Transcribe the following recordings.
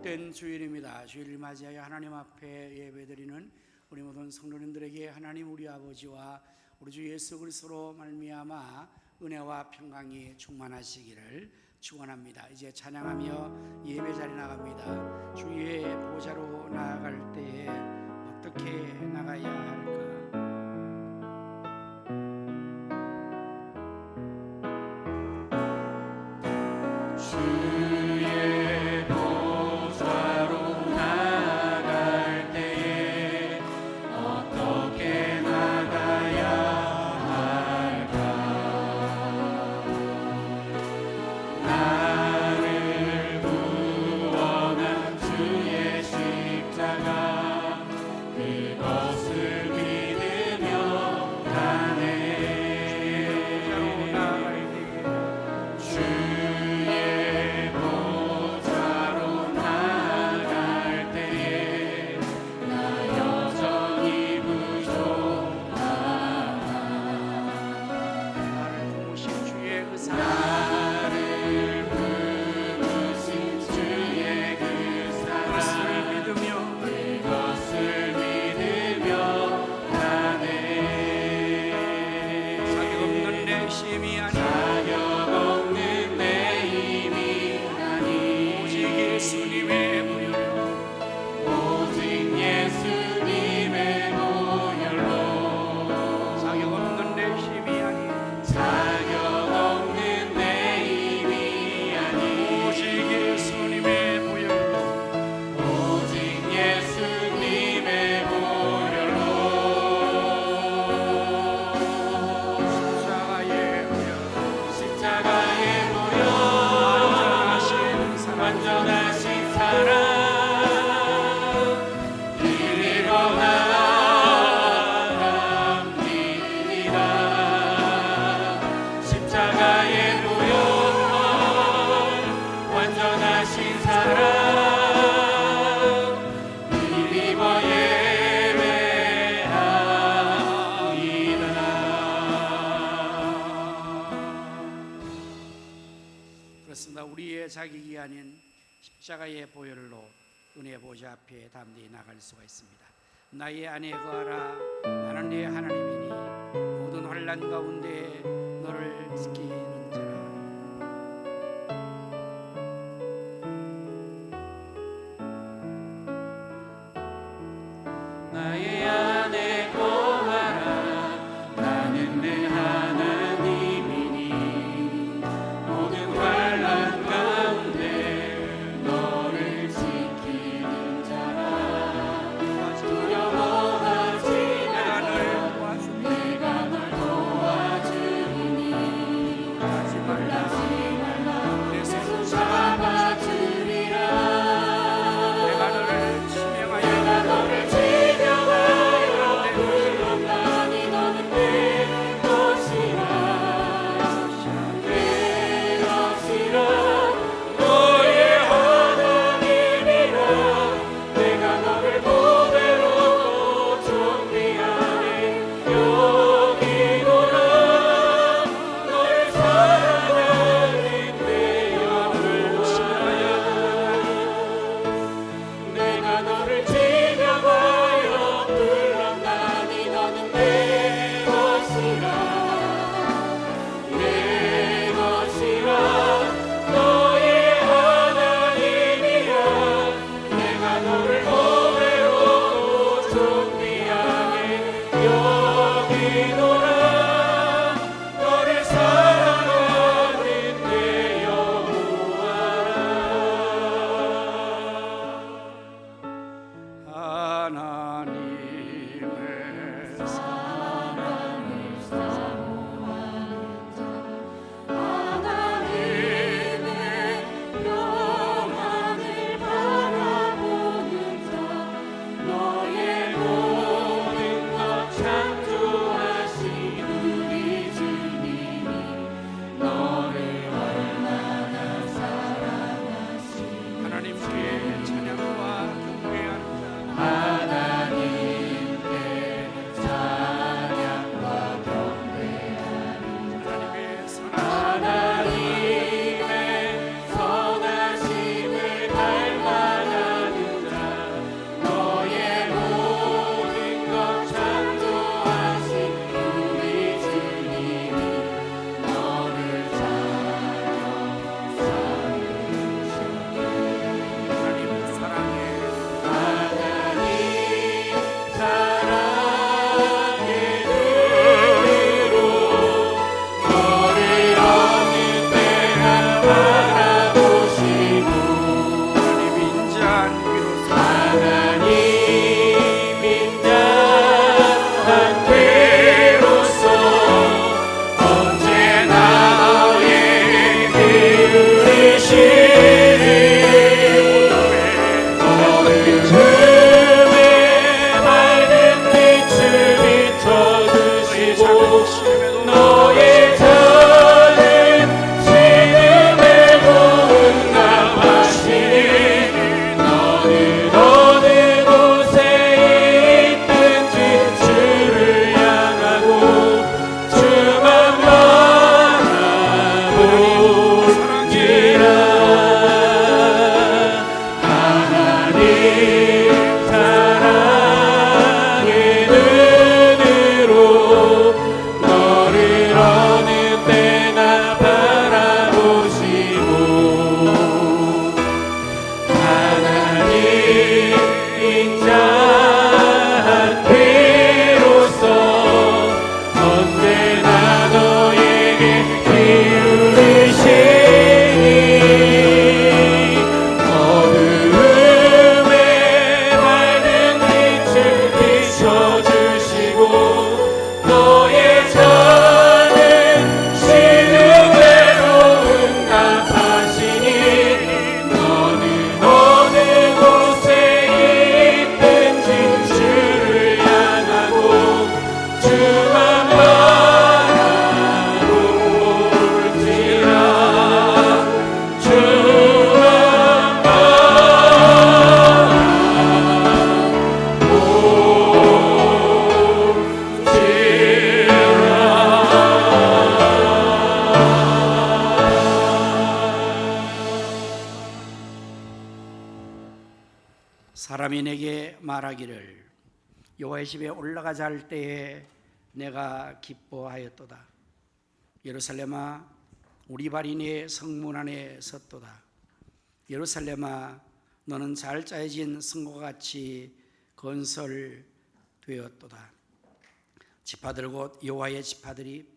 복된 주일입니다. 주일을 맞이하여 하나님 앞에 예배드리는 우리 모든 성도님들에게 하나님 우리 아버지와 우리 주 예수 그리스도로 말미암아 은혜와 평강이 충만하시기를 축원합니다. 이제 찬양하며 예배 자리 나갑니다. 주의 보좌로 나아갈 때에 어떻게 나가야 할까? 우리의 자격이 아닌 십자가의 보혈로 은혜 보좌 앞에 담대히 나갈 수가 있습니다. 나의 안에 거하라. 나는 네 하나님이니 모든 환난 가운데 너를 지키는 자라. 나의 안에 거하라. 나는 내 하나님이니 모든 환난 가운데 너를 지키는 자라. 두려워하지 말라. 내가 널 도와주리니 사람이 내게 말하기를 여호와의 집에 올라가자 할 때에 내가 기뻐하였도다. 예루살렘아, 우리 발이 네 성문 안에 섰도다. 예루살렘아, 너는 잘 짜여진 성과 같이 건설되었도다. 지파들 곧 여호와의 지파들이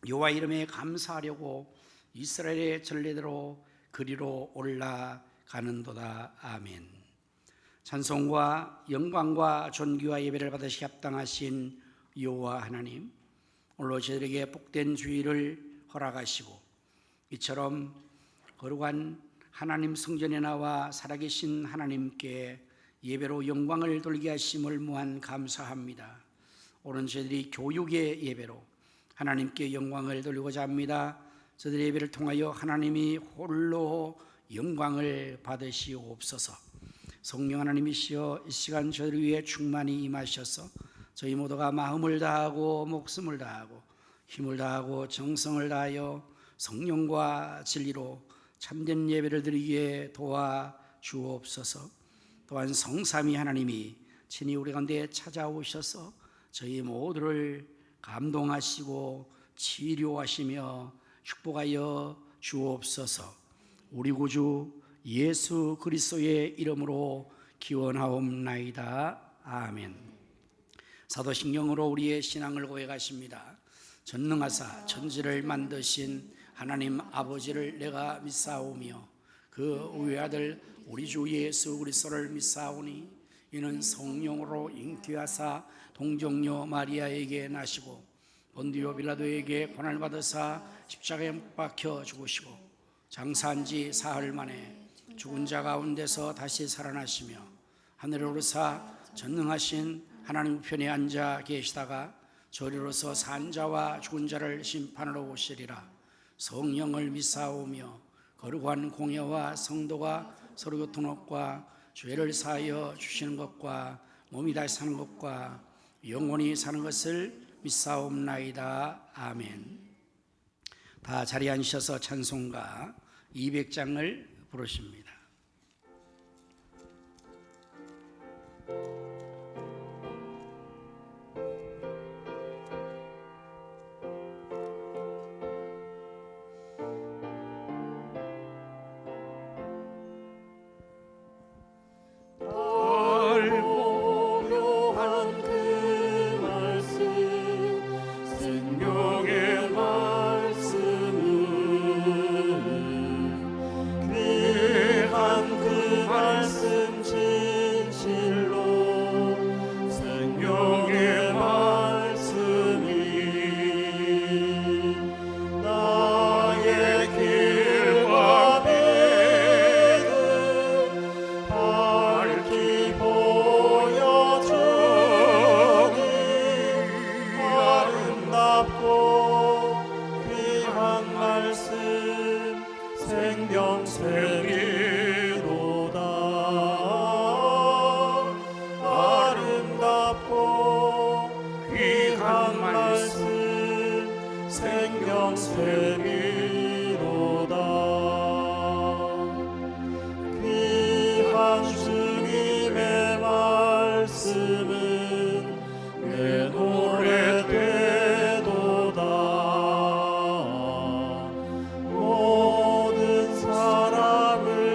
여호와 이름에 감사하려고 이스라엘의 전례대로 그리로 올라가는도다. 아멘. 찬송과 영광과 존귀와 예배를 받으시 합당하신 여호와 하나님, 오늘로 저희에게 복된 주일을 허락하시고 이처럼 거룩한 하나님 성전에 나와 살아계신 하나님께 예배로 영광을 돌리게 하심을 무한 감사합니다. 오늘 저희들이 교육의 예배로 하나님께 영광을 돌리고자 합니다. 저희들의 예배를 통하여 하나님이 홀로 영광을 받으시옵소서. 성령 하나님이시여, 이 시간 저희를 위해 충만히 임하셔서 저희 모두가 마음을 다하고 목숨을 다하고 힘을 다하고 정성을 다하여 성령과 진리로 참된 예배를 드리기에 도와주옵소서. 또한 성삼위 하나님이 친히 우리 가운데 찾아오셔서 저희 모두를 감동하시고 치료하시며 축복하여 주옵소서. 우리 구주 예수 그리스도의 이름으로 기원하옵나이다. 아멘. 사도신경으로 우리의 신앙을 고백하십니다. 전능하사 천지를 만드신 하나님 아버지를 내가 믿사오며 그 외아들 우리 주 예수 그리스도를 믿사오니 이는 성령으로 잉태하사 동정녀 마리아에게 나시고 본디오 빌라도에게 고난을 받으사 십자가에 못 박혀 죽으시고 장사한 지 사흘 만에 죽은 자 가운데서 다시 살아나시며 하늘에 오르사 전능하신 하나님 우편에 앉아 계시다가 저리로서 산 자와 죽은 자를 심판하러 오시리라. 성령을 믿사오며 거룩한 공예와 성도가 서로 교통업과 죄를 사하여 주시는 것과 몸이 다시 사는 것과 영원히 사는 것을 믿사옵나이다. 아멘. 다 자리에 앉으셔서 찬송가 200장을 부르십니다. 모든 사람을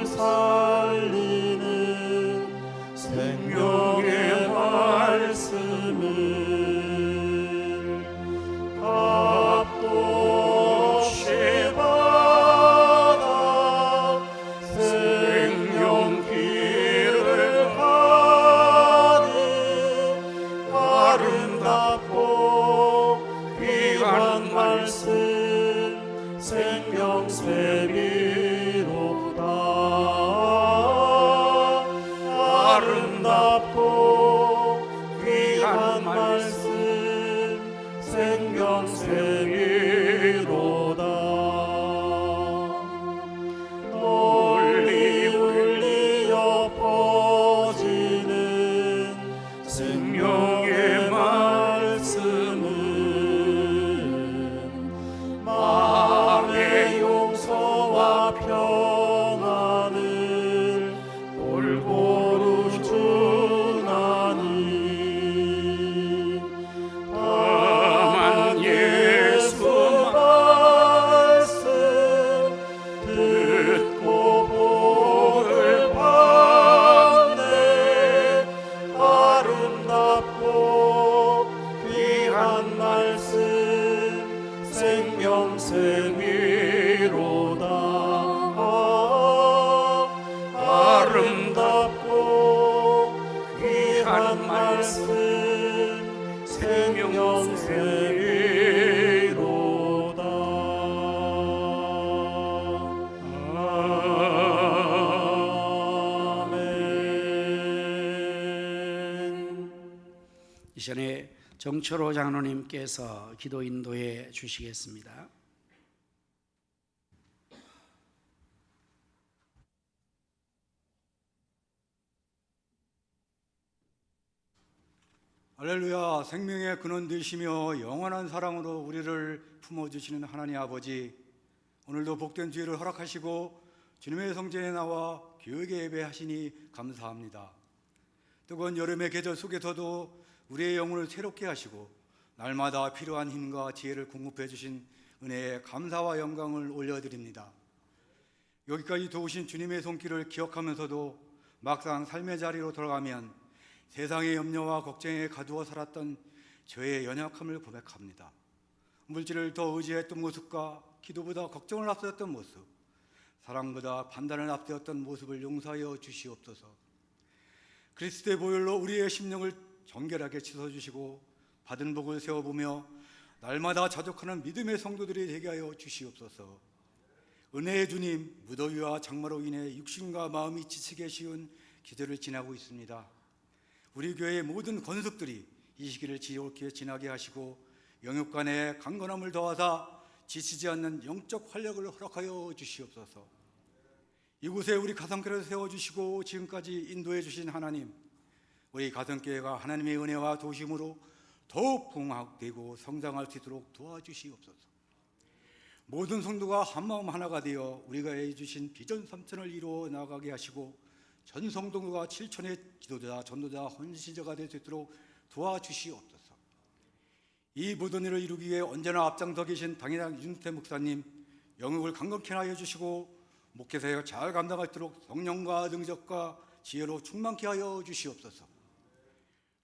이전에 정철호 장로님께서 기도 인도해 주시겠습니다. 할렐루야. 생명의 근원 되시며 영원한 사랑으로 우리를 품어주시는 하나님 아버지, 오늘도 복된 주일을 허락하시고 주님의 성전에 나와 교육에 예배하시니 감사합니다. 뜨거운 여름의 계절 속에서도 우리의 영혼을 새롭게 하시고 날마다 필요한 힘과 지혜를 공급해 주신 은혜에 감사와 영광을 올려드립니다. 여기까지 도우신 주님의 손길을 기억하면서도 막상 삶의 자리로 돌아가면 세상의 염려와 걱정에 가두어 살았던 저의 연약함을 고백합니다. 물질을 더 의지했던 모습과 기도보다 걱정을 앞세웠던 모습, 사랑보다 판단을 앞세웠던 모습을 용서하여 주시옵소서. 그리스도의 보혈로 우리의 심령을 정결하게 씻어주시고 받은 복을 세워보며 날마다 자족하는 믿음의 성도들이 되게 하여 주시옵소서. 은혜의 주님, 무더위와 장마로 인해 육신과 마음이 지치게 쉬운 기절을 지나고 있습니다. 우리 교회의 모든 권속들이 이 시기를 지혜롭게 지나게 하시고 영육 간의 강건함을 더하사 지치지 않는 영적 활력을 허락하여 주시옵소서. 이곳에 우리 가성교회를 세워주시고 지금까지 인도해 주신 하나님, 우리 가성교회가 하나님의 은혜와 도심으로 더욱 풍학되고 성장할 수 있도록 도와주시옵소서. 모든 성도가 한마음 하나가 되어 우리가 해주신 비전 3천을 이루어 나가게 하시고 전 성도가 7천의 기도자, 전도자, 헌신자가 될 수 있도록 도와주시옵소서. 이 모든 일을 이루기 위해 언제나 앞장서 계신 당회장 윤태 목사님, 영역을 강건케 하여 주시고 목회사에 잘 감당할 수 있도록 성령과 능력과 지혜로 충만케 하여 주시옵소서.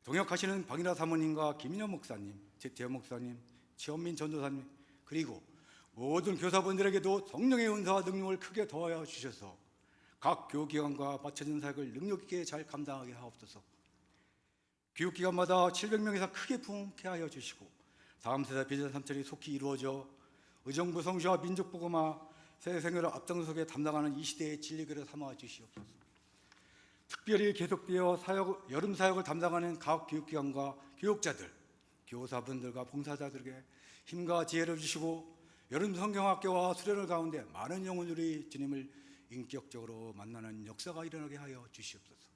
동역하시는 박인하 사모님과 김인현 목사님, 최태현 목사님, 최원민 전도사님, 그리고 모든 교사분들에게도 성령의 은사와 능력을 크게 더하여 주셔서 각 교육기관과 맞춰진 사역을 능력 있게 잘 감당하게 하옵소서. 교육기관마다 700명 이상 크게 부흥케 하여 주시고 다음 세대 비전 3천이 속히 이루어져 의정부 성시와 민족보고마 새 생활을 앞장서게 담당하는 이 시대의 진리교를 삼아 주시옵소서. 특별히 계속되어 여름 사역을 담당하는 각 교육기관과 교육자들, 교사분들과 봉사자들에게 힘과 지혜를 주시고 여름 성경학교와 수련을 가운데 많은 영혼들이 주님을 인격적으로 만나는 역사가 일어나게 하여 주시옵소서.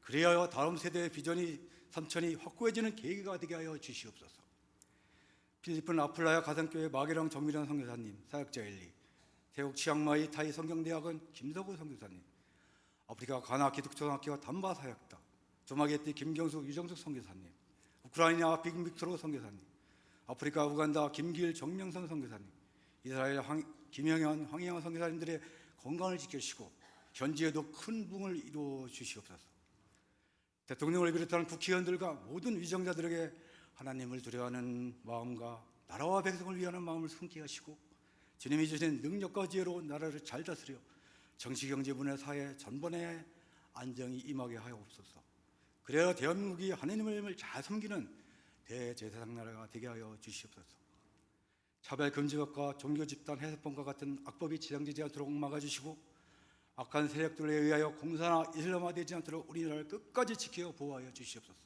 그리하여 다음 세대의 비전이 3천이 확고해지는 계기가 되게 하여 주시옵소서. 필리핀 아플라야 가정교회 마계령 정미령 선교사님, 사역자 엘리, 태국 치앙마이 타이 성경대학원 김서구 선교사님, 아프리카 가나 기독초등학교 담바 사역다, 조마게띠 김경숙 유정숙 선교사님, 우크라이나 빅빅트로 선교사님, 아프리카 우간다 김길 정명선 선교사님, 이스라엘 김영현 황희영 선교사님들의 건강을 지켜주시고 현지에도 큰 부흥을 이루어 주시옵소서. 대통령을 비롯한 국회의원들과 모든 위정자들에게 하나님을 두려워하는 마음과 나라와 백성을 위하는 마음을 품게 하시고 주님이 주신 능력과 지혜로 나라를 잘 다스려 정치, 경제, 문화, 사회 전반에 안정이 임하게 하옵소서. 그래야 대한민국이 하나님을 잘 섬기는 대제사장 나라가 되게 하여 주시옵소서. 차별 금지법과 종교 집단 해석법과 같은 악법이 지장되지 않도록 막아주시고 악한 세력들에 의하여 공산화 이슬람화되지 않도록 우리나라를 끝까지 지켜 보호하여 주시옵소서.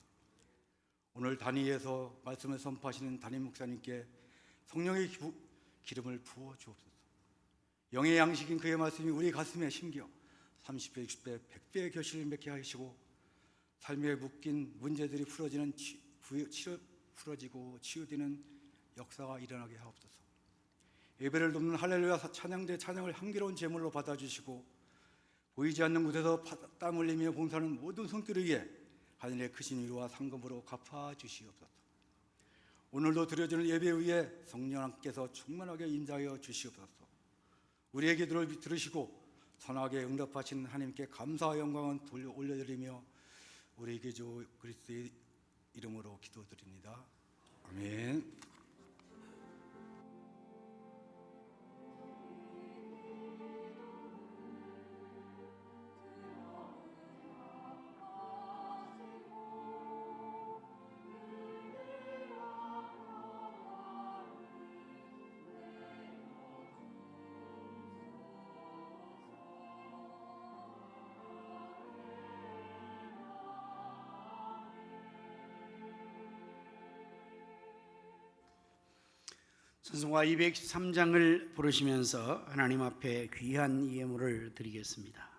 오늘 단위에서 말씀을 선포하시는 담임 목사님께 성령의 기름을 부어 주옵소서. 영의 양식인 그의 말씀이 우리 가슴에 심겨 30배, 60배, 100배의 결실을 맺게 하시고 삶에 묶인 문제들이 풀어지고 치유되는 역사가 일어나게 하옵소서. 예배를 돕는 할렐루야 찬양대 찬양을 향기로운 제물로 받아주시고 보이지 않는 곳에서 땀 흘리며 봉사하는 모든 손길을 위해 하늘의 크신 위로와 상급으로 갚아주시옵소서. 오늘도 드려지는 예배 위에 성령께서 충만하게 임자하여 주시옵소서. 우리의 기도를 들으시고 선하게 응답하신 하나님께 감사와 영광은 올려드리며 우리 구주 그리스도의 이름으로 기도드립니다. 아멘. 찬송가 213장을 부르시면서 하나님 앞에 귀한 예물을 드리겠습니다.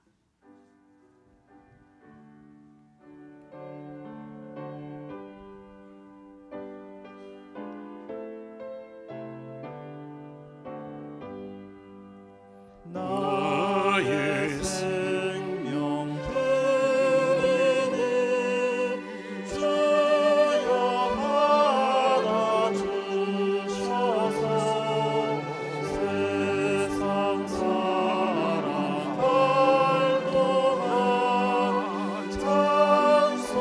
나의 생명 드리니 주여 받아주셔서 세상 살아갈 동안 찬송하게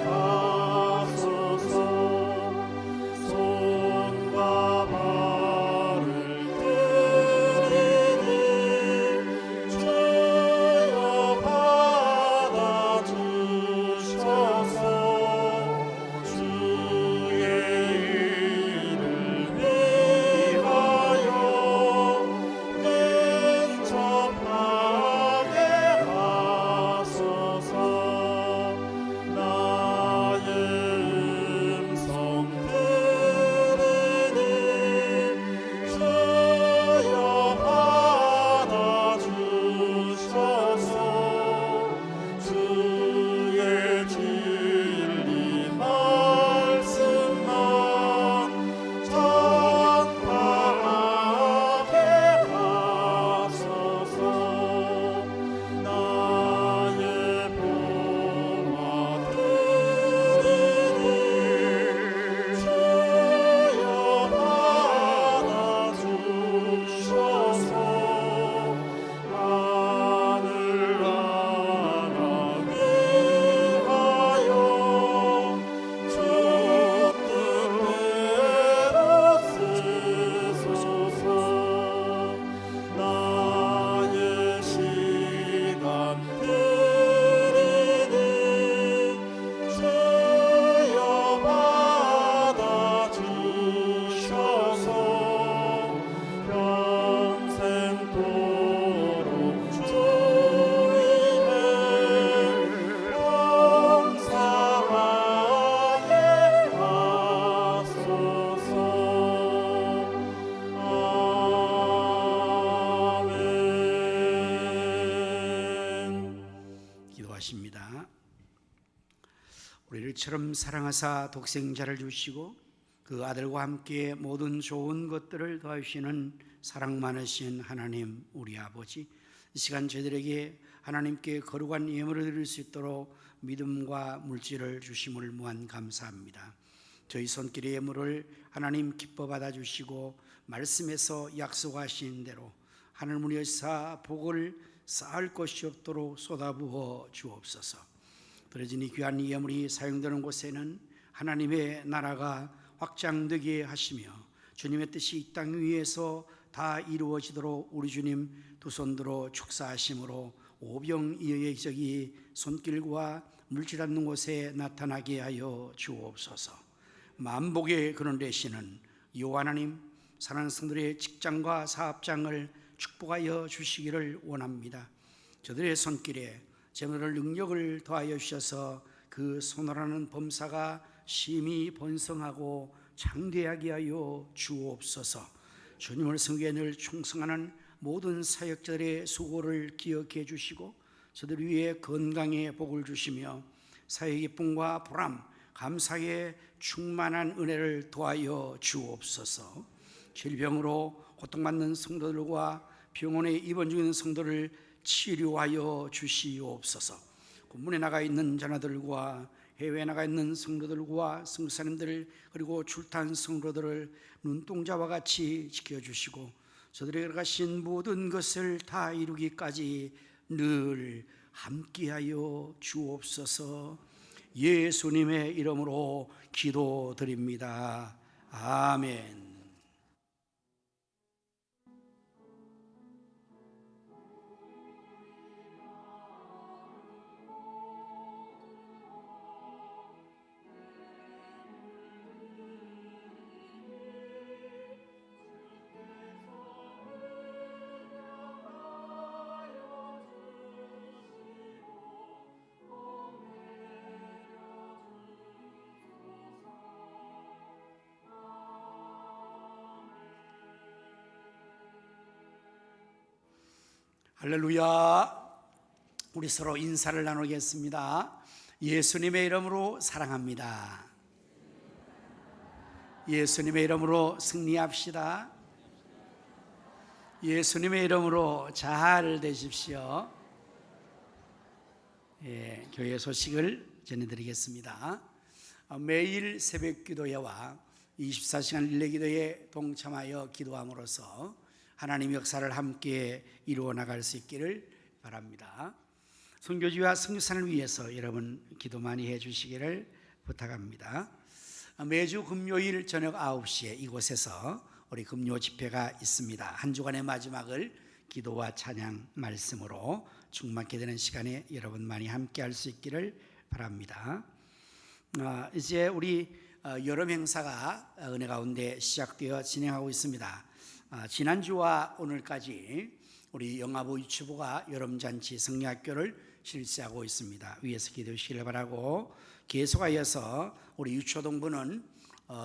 하소서. 손과 발을 주여 받아주셔서 주의 일을 위하여 민첩하게 하소서. 나의 음성 들으니 주여 받아주셔서 주의 진리 말씀만 전파하게 하소서. 나의 보화 드리니 주여 받아주셔서 하늘 나라 위하여 주 뜻대로 쓰소서. 나의 시간 드리니 주여 받아주셔서 평생도록 주님의 감사하게 하소서. 아멘. 기도하십니다. 우리를 처럼 사랑하사 독생자를 주시고 그 아들과 함께 모든 좋은 것들을 더하시는 사랑 많으신 하나님 우리 아버지, 이 시간 저희들에게 하나님께 거룩한 예물을 드릴 수 있도록 믿음과 물질을 주심을 무한 감사합니다. 저희 손길의 예물을 하나님 기뻐 받아주시고 말씀에서 약속하신 대로 하늘문 여사 복을 쌓을 것이 없도록 쏟아부어 주옵소서. 드려진 이 귀한 예물이 사용되는 곳에는 하나님의 나라가 확장되게 하시며 주님의 뜻이 이 땅 위에서 다 이루어지도록 우리 주님 두 손 들어 축사하심으로 오병이어의 기적이 손길과 물질 않는 곳에 나타나게 하여 주옵소서. 만복의 근원 되시는 여호와 하나님, 사랑하는 성들의 직장과 사업장을 축복하여 주시기를 원합니다. 저들의 손길에 재물을 능력을 더하여 주셔서 그 손으로는 범사가 심히 번성하고 장대하게 하여 주옵소서. 주님을 섬기에 늘 충성하는 모든 사역자들의 수고를 기억해 주시고 저들 위에 건강의 복을 주시며 사역의 기쁨과 보람, 감사의 충만한 은혜를 더하여 주옵소서. 질병으로 고통받는 성도들과 병원에 입원 중인 성도를 치료하여 주시옵소서. 군문에 나가 있는 자녀들과 해외에 나가 있는 성도들과 성사님들 그리고 출탄 성도들을 눈동자와 같이 지켜주시고 저들에게 가신 모든 것을 다 이루기까지 늘 함께하여 주옵소서. 예수님의 이름으로 기도드립니다. 아멘. 할렐루야. 우리 서로 인사를 나누겠습니다. 예수님의 이름으로 사랑합니다. 예수님의 이름으로 승리합시다. 예수님의 이름으로 잘 되십시오. 교회 소식을 전해드리겠습니다. 매일 새벽 기도회와 24시간 릴레이 기도에 동참하여 기도함으로써 하나님 역사를 함께 이루어 나갈 수 있기를 바랍니다. 선교지와 선교사를 위해서 여러분 기도 많이 해주시기를 부탁합니다. 매주 금요일 저녁 9시에 이곳에서 우리 금요 집회가 있습니다. 한 주간의 마지막을 기도와 찬양 말씀으로 충만케 되는 시간에 여러분 많이 함께 할 수 있기를 바랍니다. 이제 우리 여름 행사가 은혜 가운데 시작되어 진행하고 있습니다. 지난주와 오늘까지 우리 영아부 유치부가 여름잔치 성리학교를 실시하고 있습니다. 위에서 기도해 주시길 바라고, 계속하여서 우리 유초동부는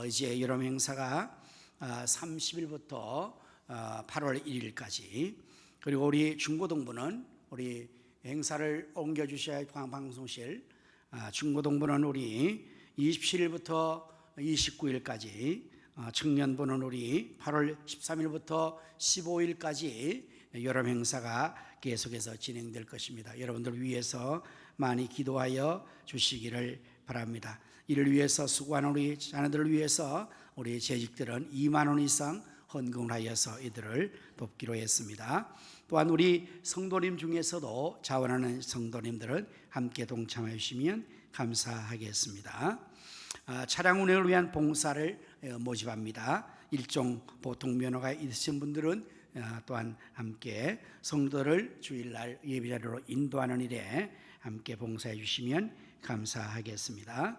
이제 여름 행사가 30일부터 8월 1일까지, 그리고 우리 중고동부는 우리 행사를 옮겨주셔야 할 방송실, 중고동부는 우리 27일부터 29일까지, 청년부는 우리 8월 13일부터 15일까지 여름 행사가 계속해서 진행될 것입니다. 여러분들 위해서 많이 기도하여 주시기를 바랍니다. 이를 위해서 수고하는 우리 자녀들을 위해서 우리 재직들은 2만 원 이상 헌금을 하여서 이들을 돕기로 했습니다. 또한 우리 성도님 중에서도 자원하는 성도님들은 함께 동참해 주시면 감사하겠습니다. 차량 운행을 위한 봉사를 모집합니다. 일종 보통 면허가 있으신 분들은 또한 함께 성도를 주일날 예배자리로 인도하는 일에 함께 봉사해 주시면 감사하겠습니다.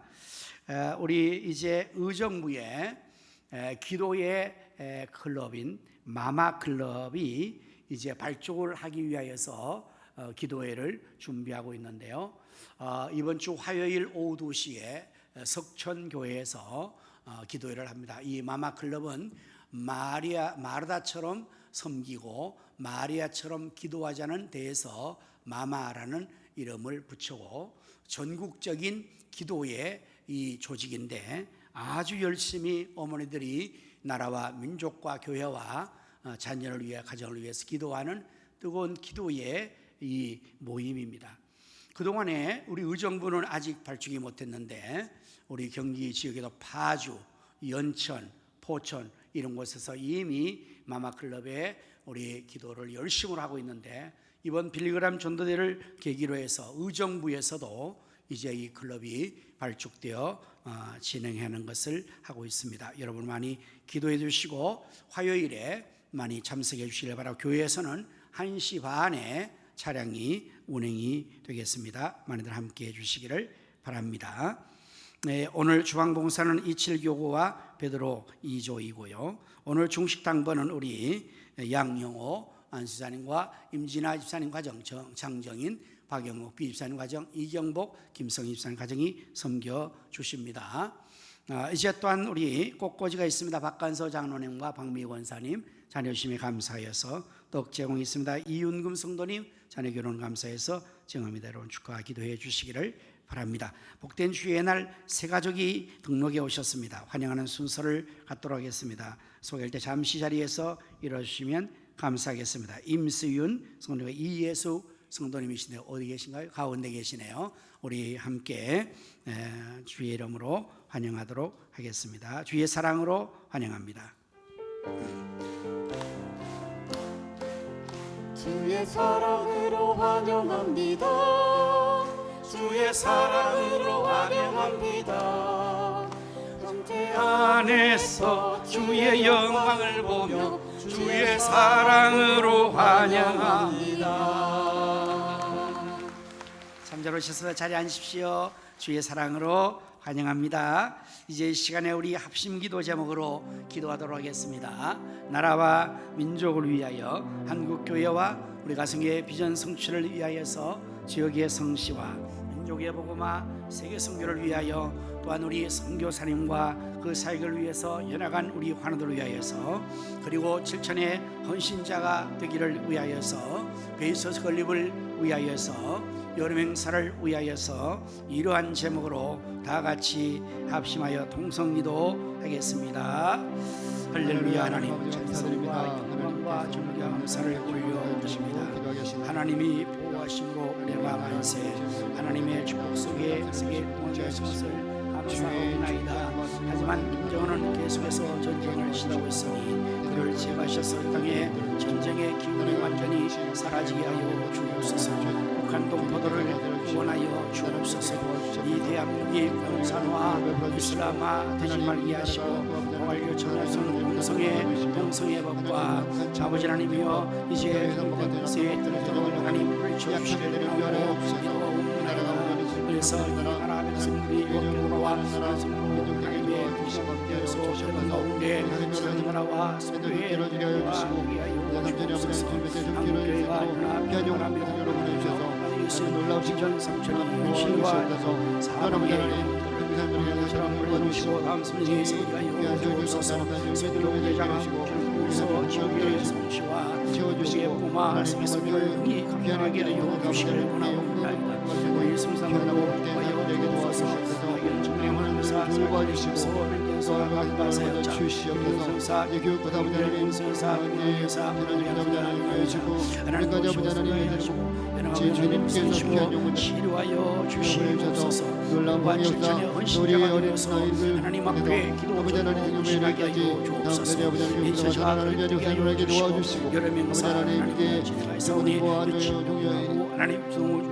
우리 이제 의정부에 기도의 클럽인 마마클럽이 이제 발족을 하기 위하여서 기도회를 준비하고 있는데요. 이번 주 화요일 오후 2시에 석천교회에서 기도회를 합니다. 이 마마클럽은 마르다처럼 섬기고 마리아처럼 기도하자는 데에서 마마라는 이름을 붙이고, 전국적인 기도의 이 조직인데 아주 열심히 어머니들이 나라와 민족과 교회와 자녀를 위해, 가정을 위해서 기도하는 뜨거운 기도의 이 모임입니다. 그동안에 우리 의정부는 아직 발족이 못했는데 우리 경기 지역에도 파주, 연천, 포천 이런 곳에서 이미 마마클럽에 우리 기도를 열심히 하고 있는데, 이번 빌리그람 전도대를 계기로 해서 의정부에서도 이제 이 클럽이 발족되어 진행하는 것을 하고 있습니다. 여러분 많이 기도해 주시고 화요일에 많이 참석해 주시길 바라고, 교회에서는 1시 반에 차량이 운행이 되겠습니다. 많이들 함께 해 주시기를 바랍니다. 네, 오늘 주방봉사는 27교구와 베드로 2조이고요. 오늘 중식 당번은 우리 양영호 안수사님과 임진아 집사님 가정, 장정인, 박영욱 비집사님 가정, 이경복, 김성희 집사님 가정이 섬겨 주십니다. 이제 또한 우리 꽃꽂이가 있습니다. 박간서 장로님과 박미 권사님 자녀 주심에 감사하여서 떡 제공이 있습니다. 이윤금 성도님 자녀 결혼 감사해서 정합니다. 여러분 축하 기도해 주시기를 바랍니다. 복된 주의 날 새 가족이 등록해 오셨습니다. 환영하는 순서를 갖도록 하겠습니다. 소개할 때 잠시 자리에서 일어주시면 감사하겠습니다. 임수윤 성도님과 이예수 성도님이신데 어디 계신가요? 가운데 계시네요. 우리 함께 주의 이름으로 환영하도록 하겠습니다. 주의 사랑으로 환영합니다. 주의 사랑으로 환영합니다. 주의 사랑으로 환영합니다. 형제 안에서 주의 영광을 보며 주의 사랑으로 환영합니다. 잠자로 오셔서 자리에 앉으십시오. 주의 사랑으로 환영합니다. 이제 이 시간에 우리 합심기도 제목으로 기도하도록 하겠습니다. 나라와 민족을 위하여, 한국교회와 우리 가정의 비전 성취를 위하여서 지역의 성시와 민족의 복음화 세계 선교를 위하여 또한 우리 선교사님과 그 사역을 위해서 연약한 우리 환우들을 위하여서 그리고 7천의 헌신자가 되기를 위하여서 베이서스 건립을 위하여서 여름 행사를 위하여서 이러한 제목으로 다 같이 합심하여 동성기도 하겠습니다. 할렐루야. 하나님 찬송과 영광과 존귀와 감사를 올려드립니다. 하나님이 보호하심으로 내가 만세. 하나님의 축복 속에 세계 공헌하신 것을 감사하옵나이다. 하지만 김정은은 계속해서 전쟁을 시도하고 있으니 그를 제거하셔서 이 땅에 전쟁의 기운이 완전히 사라지게 하여 주옵소서. 북한 동포들을 구원하여 주옵소서. 이 대한민국이 공산화 이슬람화 되지 말게 하시고 공활교 전화선 동성의 법과 아버지 하나님이여 이제 행복한 것에 뜻대로 하나님 불러주시기를 원하고 기도하옵나이다. 그래서 이 나라 백성들이 이렇게 돌아와 하나님의 구속되어서 저는 가운데 나라와 선교의 은혜와 함께하여 주옵소서. 한국교회가 연합하며 예수의 놀라우신 전 삼천이 현실과 사랑의 것처럼 불러주시고 다음 순위에 세우게 주옵소서. 선교대장 주옵소서. 지역의 성취와 지역의 복음화 세계선교를 흥이 감당하게 하여 주시기를 원하옵나이다. 우리 승산으로 하여 주옵소서. 하여 정명하는 의사 살펴주시옵소서. 변경사 각과 사역자 변경사 변경사 변경사 하나님 보시옵소서. 주님께서 귀한 영혼을 치료하여 주시옵소서. 놀라운 칠천의 헌신자가 되어서 하나님 앞에 기도 전으로 신하게 하여 주옵소서. 이 저자가 그렇게 하여 주시고 여러 명사 하나님께 사오니 하나님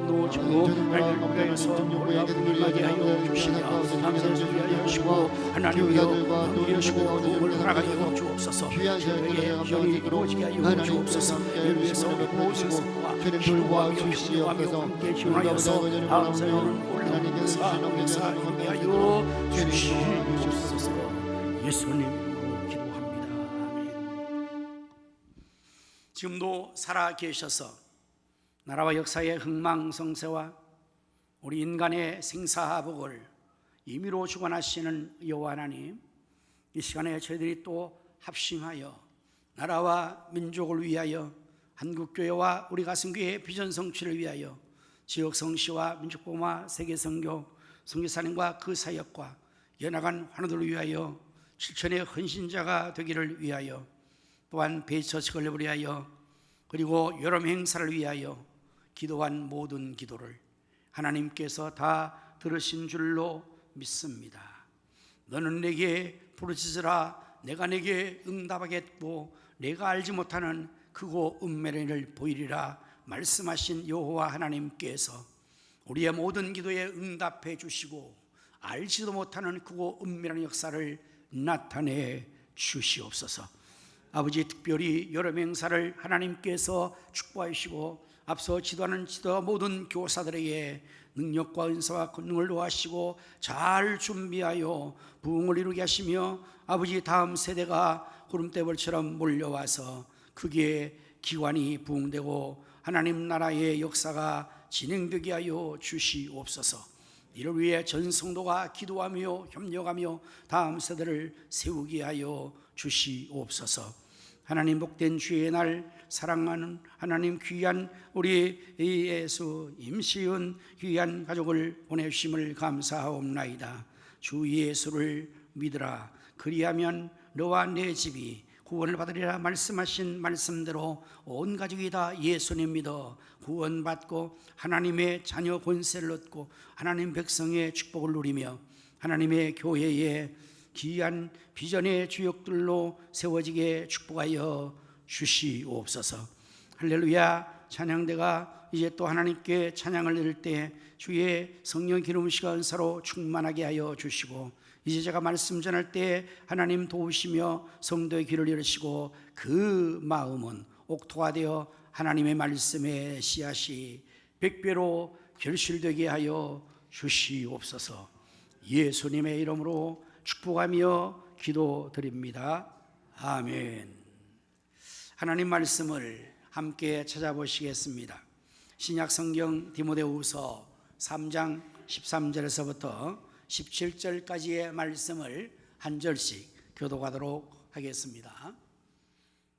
노정로 하나님 위하여서 놀라게 하여 주시며 감사를 위하여 주시고 하나님이여 누리시고 도움을 허락하여 주옵소서. 저에게 비전이 이루어지게 하여 주옵소서. 여기에서 모든 성과 힘과 주시옵소서. 함께 지원하여서 다음 사연은 올라오는 역사 이루게 하여 주시옵소서. 예수님으로 기도합니다. 아멘. 지금도 살아 계셔서 나라와 역사의 흥망성쇠와 우리 인간의 생사하복을 임의로 주관하시는 여호와 하나님, 이 시간에 저희들이 또 합심하여 나라와 민족을 위하여 한국교회와 우리 가슴교회의 비전 성취를 위하여 지역 성시와 민족복음화 세계선교 선교사님과 그 사역과 연약한 환우들을 위하여 7천의 헌신자가 되기를 위하여 또한 베이처치 건립을 위하여 그리고 여름 행사를 위하여 기도한 모든 기도를 하나님께서 다 들으신 줄로 믿습니다. 너는 내게 부르짖으라 내가 내게 응답하겠고 내가 알지 못하는 크고 은밀한 일을 보이리라 말씀하신 여호와 하나님께서 우리의 모든 기도에 응답해 주시고 알지도 못하는 크고 은밀한 역사를 나타내 주시옵소서. 아버지, 특별히 여름 행사를 하나님께서 축복하시고 앞서 지도하는 지도와 모든 교사들에게 능력과 은사와 권능을 도하시고 잘 준비하여 부흥을 이루게 하시며 아버지 다음 세대가 구름대벌처럼 몰려와서 크게 기관이 부흥되고 하나님 나라의 역사가 진행되게 하여 주시옵소서. 이를 위해 전 성도가 기도하며 협력하며 다음 세대를 세우게 하여 주시옵소서. 하나님 복된 주의 날 사랑하는 하나님 귀한 우리 예수 임시은 귀한 가족을 보내주심을 감사하옵나이다. 주 예수를 믿으라 그리하면 너와 내 집이 구원을 받으리라 말씀하신 말씀대로 온 가족이 다 예수님 믿어 구원받고 하나님의 자녀 권세를 얻고 하나님 백성의 축복을 누리며 하나님의 교회에 귀한 비전의 주역들로 세워지게 축복하여 주시옵소서. 할렐루야. 찬양대가 이제 또 하나님께 찬양을 드릴 때 주의 성령 기름으시가 은사로 충만하게 하여 주시고 이제 제가 말씀 전할 때 하나님 도우시며 성도의 귀를 열으시고 그 마음은 옥토가 되어 하나님의 말씀의 씨앗이 백배로 결실되게 하여 주시옵소서. 예수님의 이름으로 축복하며 기도드립니다. 아멘. 하나님 말씀을 함께 찾아보시겠습니다. 신약 성경 디모데후서 3장 13절에서부터 17절까지의 말씀을 한 절씩 교독하도록 하겠습니다.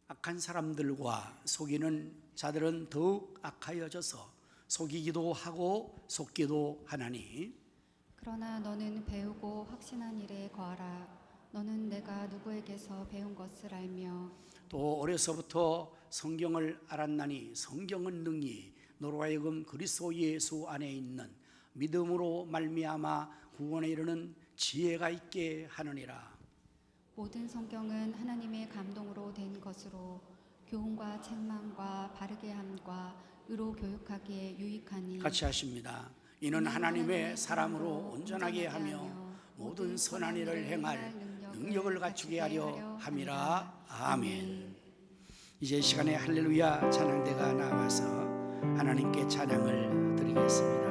악한 사람들과 속이는 자들은 더욱 악하여져서 속이기도 하고 속기도 하나니, 그러나 너는 배우고 확신한 일에 거하라. 너는 내가 누구에게서 배운 것을 알며 또 어려서부터 성경을 알았나니 성경은 능히 너로 하여금 그리스도 예수 안에 있는 믿음으로 말미암아 구원에 이르는 지혜가 있게 하느니라. 모든 성경은 하나님의 감동으로 된 것으로 교훈과 책망과 바르게 함과 의로 교육하기에 유익하니. 같이 하십니다. 이는 하나님의 사람으로 온전하게 하며 모든 선한 일을 행할 능력을 갖추게 하려 함이라. 아멘. 이제 시간에 할렐루야 찬양대가 나와서 하나님께 찬양을 드리겠습니다.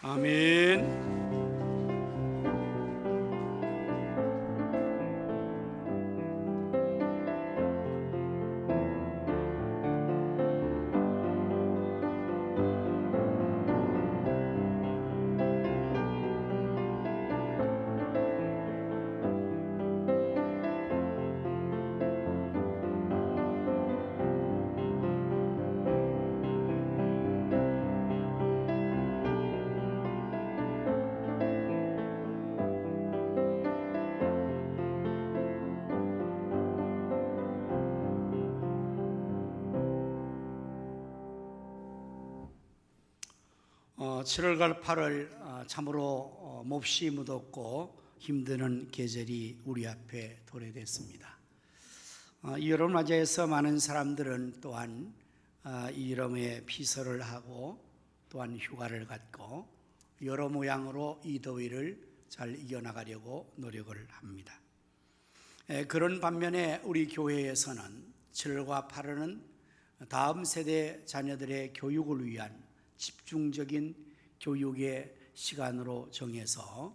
아멘. 어, 7월과 8월 참으로 몹시 무덥고 힘드는 계절이 우리 앞에 도래됐습니다. 이 여름을 맞이해서 많은 사람들은 또한 이 여름에 피서를 하고 또한 휴가를 갖고 여러 모양으로 이 더위를 잘 이겨나가려고 노력을 합니다. 그런 반면에 우리 교회에서는 7월과 8월은 다음 세대 자녀들의 교육을 위한 집중적인 교육의 시간으로 정해서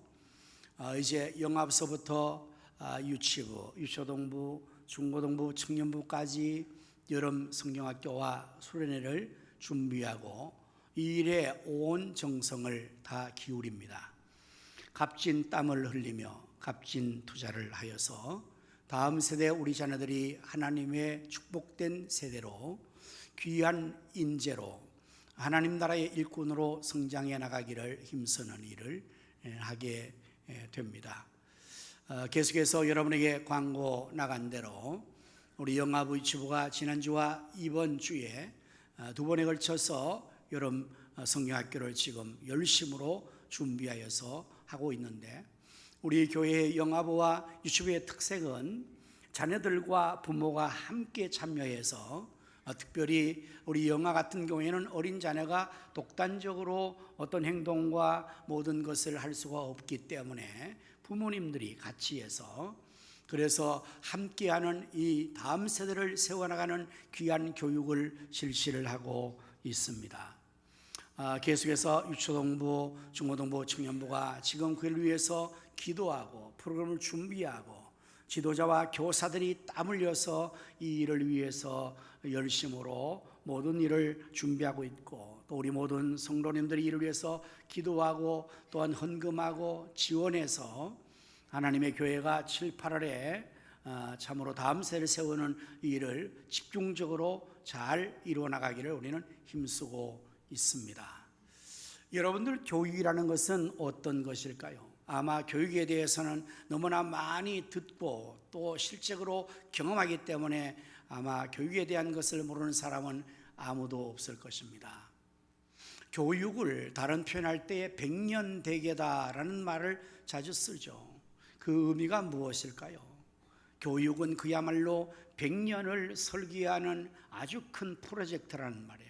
이제 영합서부터 유치부, 유초동부, 중고등부, 청년부까지 여름 성경학교와 수련회를 준비하고 이 일에 온 정성을 다 기울입니다. 값진 땀을 흘리며 값진 투자를 하여서 다음 세대 우리 자녀들이 하나님의 축복된 세대로 귀한 인재로 하나님 나라의 일꾼으로 성장해 나가기를 힘쓰는 일을 하게 됩니다. 계속해서 여러분에게 광고 나간 대로 우리 영화부유치부가 지난주와 이번 주에 두 번에 걸쳐서 여름 성경학교를 지금 열심으로 준비하여서 하고 있는데, 우리 교회의 영화부와 유치부의 특색은 자녀들과 부모가 함께 참여해서 특별히 우리 영화 같은 경우에는 어린 자녀가 독단적으로 어떤 행동과 모든 것을 할 수가 없기 때문에 부모님들이 같이 해서, 그래서 함께하는 이 다음 세대를 세워나가는 귀한 교육을 실시를 하고 있습니다. 계속해서 유초동부, 중고등부, 청년부가 지금 그를 위해서 기도하고 프로그램을 준비하고 지도자와 교사들이 땀 흘려서 이 일을 위해서 열심으로 모든 일을 준비하고 있고, 또 우리 모든 성도님들이 이를 위해서 기도하고 또한 헌금하고 지원해서 하나님의 교회가 7, 8월에 참으로 다음 세대를 세우는 이 일을 집중적으로 잘 이루어 나가기를 우리는 힘쓰고 있습니다. 여러분들, 교육이라는 것은 어떤 것일까요? 아마 교육에 대해서는 너무나 많이 듣고 또 실제로 경험하기 때문에 아마 교육에 대한 것을 모르는 사람은 아무도 없을 것입니다. 교육을 다른 표현할 때 백년대계다라는 말을 자주 쓰죠. 그 의미가 무엇일까요? 교육은 그야말로 100년을 설계하는 아주 큰 프로젝트라는 말이에요.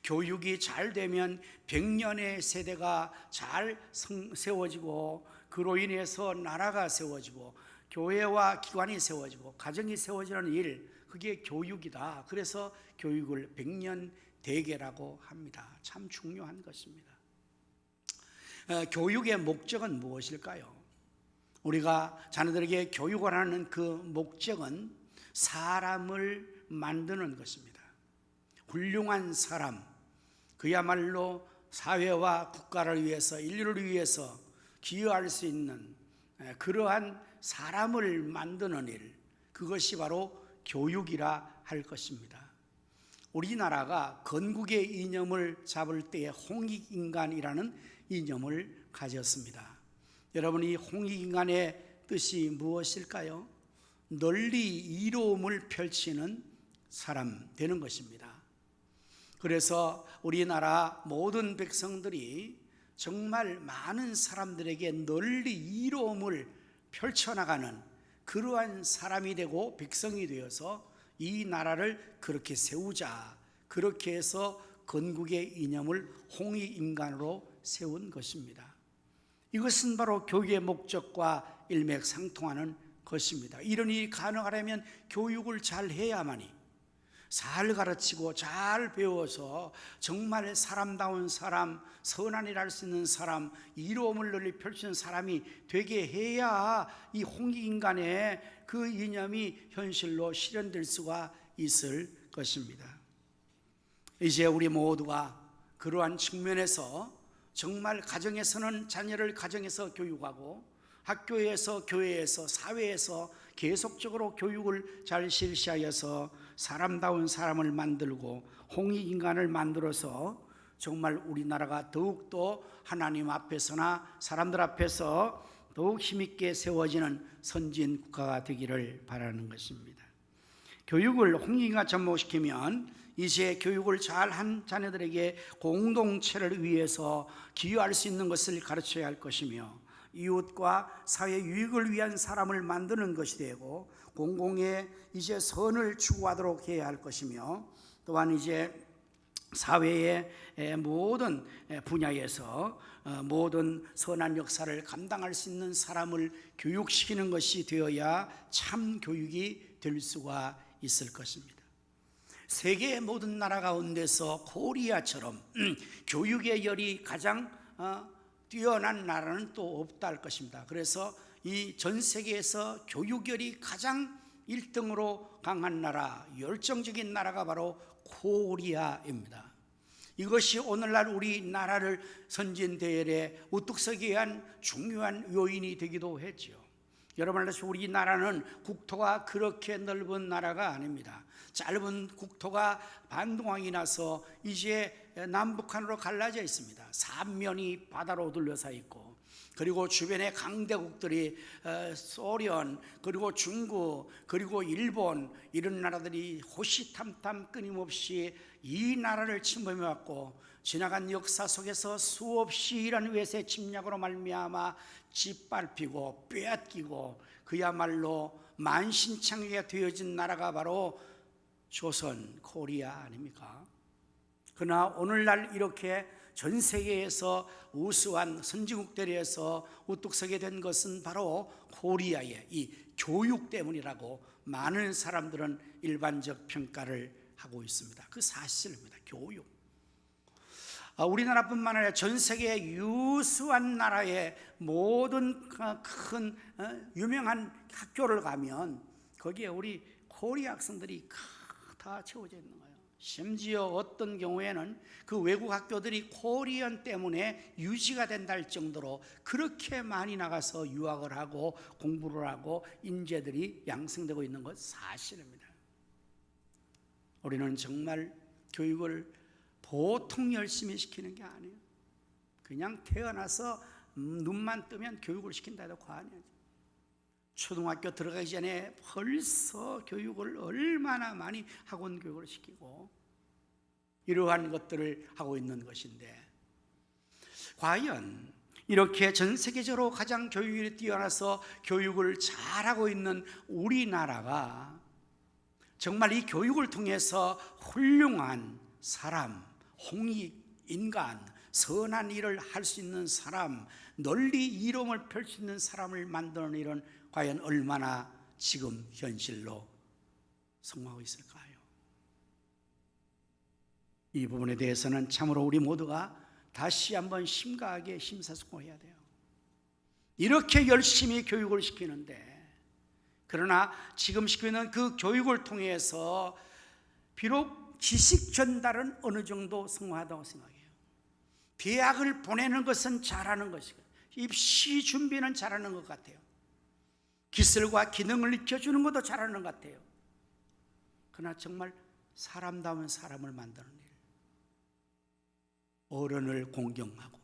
교육이 잘 되면 100년의 세대가 잘 세워지고, 그로 인해서 나라가 세워지고 교회와 기관이 세워지고 가정이 세워지는 일, 그게 교육이다. 그래서 교육을 100년 대계라고 합니다. 참 중요한 것입니다. 교육의 목적은 무엇일까요? 우리가 자녀들에게 교육을 하는 그 목적은 사람을 만드는 것입니다. 훌륭한 사람, 그야말로 사회와 국가를 위해서, 인류를 위해서 기여할 수 있는 그러한 사람을 만드는 일, 그것이 바로 교육이라 할 것입니다. 우리나라가 건국의 이념을 잡을 때에 홍익인간이라는 이념을 가졌습니다. 여러분, 이 홍익인간의 뜻이 무엇일까요? 널리 이로움을 펼치는 사람 되는 것입니다. 그래서 우리나라 모든 백성들이 정말 많은 사람들에게 널리 이로움을 펼쳐나가는 그러한 사람이 되고 백성이 되어서 이 나라를 그렇게 세우자, 그렇게 해서 건국의 이념을 홍익인간으로 세운 것입니다. 이것은 바로 교육의 목적과 일맥상통하는 것입니다. 이런 일이 가능하려면 교육을 잘 해야만이, 잘 가르치고 잘 배워서 정말 사람다운 사람, 선한 일 할 수 있는 사람, 이로움을 널리 펼치는 사람이 되게 해야 이 홍익인간의 그 이념이 현실로 실현될 수가 있을 것입니다. 이제 우리 모두가 그러한 측면에서 정말 가정에서는 자녀를 가정에서 교육하고 학교에서, 교회에서, 사회에서 계속적으로 교육을 잘 실시하여서 사람다운 사람을 만들고 홍익인간을 만들어서 정말 우리나라가 더욱더 하나님 앞에서나 사람들 앞에서 더욱 힘있게 세워지는 선진 국가가 되기를 바라는 것입니다. 교육을 홍익인간 접목시키면 이제 교육을 잘한 자녀들에게 공동체를 위해서 기여할 수 있는 것을 가르쳐야 할 것이며 이웃과 사회 유익을 위한 사람을 만드는 것이 되고 공공의 이제 선을 추구하도록 해야 할 것이며 또한 이제 사회의 모든 분야에서 모든 선한 역사를 감당할 수 있는 사람을 교육시키는 것이 되어야 참 교육이 될 수가 있을 것입니다. 세계의 모든 나라 가운데서 코리아처럼 교육의 열이 가장 뛰어난 나라는 또 없다 할 것입니다. 그래서 이 전 세계에서 교육열이 가장 1등으로 강한 나라, 열정적인 나라가 바로 코리아입니다. 이것이 오늘날 우리나라를 선진대열에 우뚝 서게 한 중요한 요인이 되기도 했죠. 여러분 알다시피 우리나라는 국토가 그렇게 넓은 나라가 아닙니다. 짧은 국토가 반동항이 나서 이제 남북한으로 갈라져 있습니다. 삼면이 바다로 둘러싸여 있고 그리고 주변에 강대국들이 소련 그리고 중국 그리고 일본 이런 나라들이 호시탐탐 끊임없이 이 나라를 침범해왔고 지나간 역사 속에서 수없이 이런 외세 침략으로 말미암아 짓밟히고 빼앗기고 그야말로 만신창이가 되어진 나라가 바로 조선 코리아 아닙니까? 그러나 오늘날 이렇게 전 세계에서 우수한 선진국들에서 우뚝 서게 된 것은 바로 코리아의 이 교육 때문이라고 많은 사람들은 일반적 평가를 하고 있습니다. 그 사실입니다. 교육. 우리나라뿐만 아니라 전 세계의 유수한 나라의 모든 큰 유명한 학교를 가면 거기에 우리 코리아 학생들이 다 채워져 있는 거예요. 심지어 어떤 경우에는 그 외국 학교들이 코리안 때문에 유지가 된다 할 정도로 그렇게 많이 나가서 유학을 하고 공부를 하고 인재들이 양성되고 있는 것 사실입니다. 우리는 정말 교육을 보통 열심히 시키는 게 아니에요. 그냥 태어나서 눈만 뜨면 교육을 시킨다 해도 과언이 아니죠. 초등학교 들어가기 전에 벌써 교육을 얼마나 많이 학원 교육을 시키고 이러한 것들을 하고 있는 것인데 과연 이렇게 전 세계적으로 가장 교육이 뛰어나서 교육을 잘하고 있는 우리나라가 정말 이 교육을 통해서 훌륭한 사람, 홍익, 인간, 선한 일을 할 수 있는 사람, 널리 이름을 펼 수 있는 사람을 만드는 일은 과연 얼마나 지금 현실로 성공하고 있을까요? 이 부분에 대해서는 참으로 우리 모두가 다시 한번 심각하게 심사숙고해야 돼요. 이렇게 열심히 교육을 시키는데 그러나 지금 시키는 그 교육을 통해서 비록 지식 전달은 어느 정도 성공하다고 생각해요. 대학을 보내는 것은 잘하는 것이고 입시 준비는 잘하는 것 같아요. 기술과 기능을 익혀주는 것도 잘하는 것 같아요. 그러나 정말 사람다운 사람을 만드는 일, 어른을 공경하고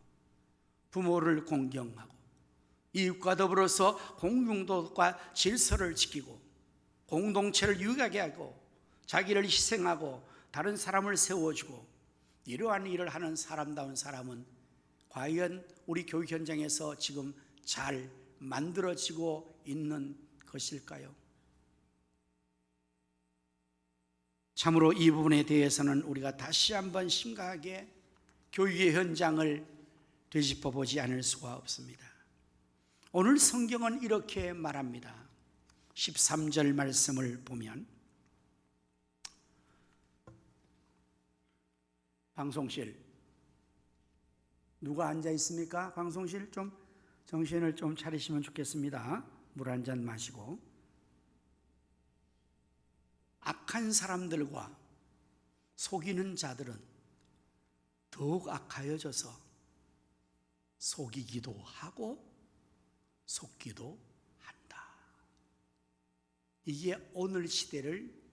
부모를 공경하고 이웃과 더불어서 공중도덕과 질서를 지키고 공동체를 유익하게 하고 자기를 희생하고 다른 사람을 세워주고 이러한 일을 하는 사람다운 사람은 과연 우리 교육 현장에서 지금 잘 만들어지고 있는 것일까요? 참으로 이 부분에 대해서는 우리가 다시 한번 심각하게 교육의 현장을 되짚어 보지 않을 수가 없습니다. 오늘 성경은 이렇게 말합니다. 13절 말씀을 보면 방송실 누가 앉아 있습니까? 방송실 좀 정신을 좀 차리시면 좋겠습니다. 물 한 잔 마시고. 악한 사람들과 속이는 자들은 더욱 악하여져서 속이기도 하고 속기도 한다. 이게 오늘 시대를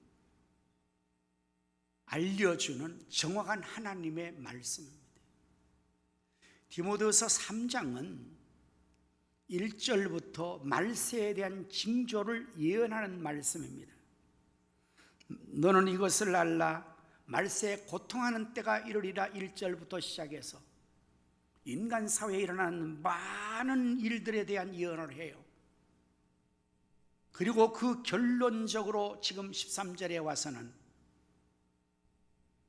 알려주는 정확한 하나님의 말씀입니다. 디모데후서 3장은 1절부터 말세에 대한 징조를 예언하는 말씀입니다. 너는 이것을 알라. 말세에 고통하는 때가 이르리라. 1절부터 시작해서 인간 사회에 일어나는 많은 일들에 대한 예언을 해요. 그리고 그 결론적으로 지금 13절에 와서는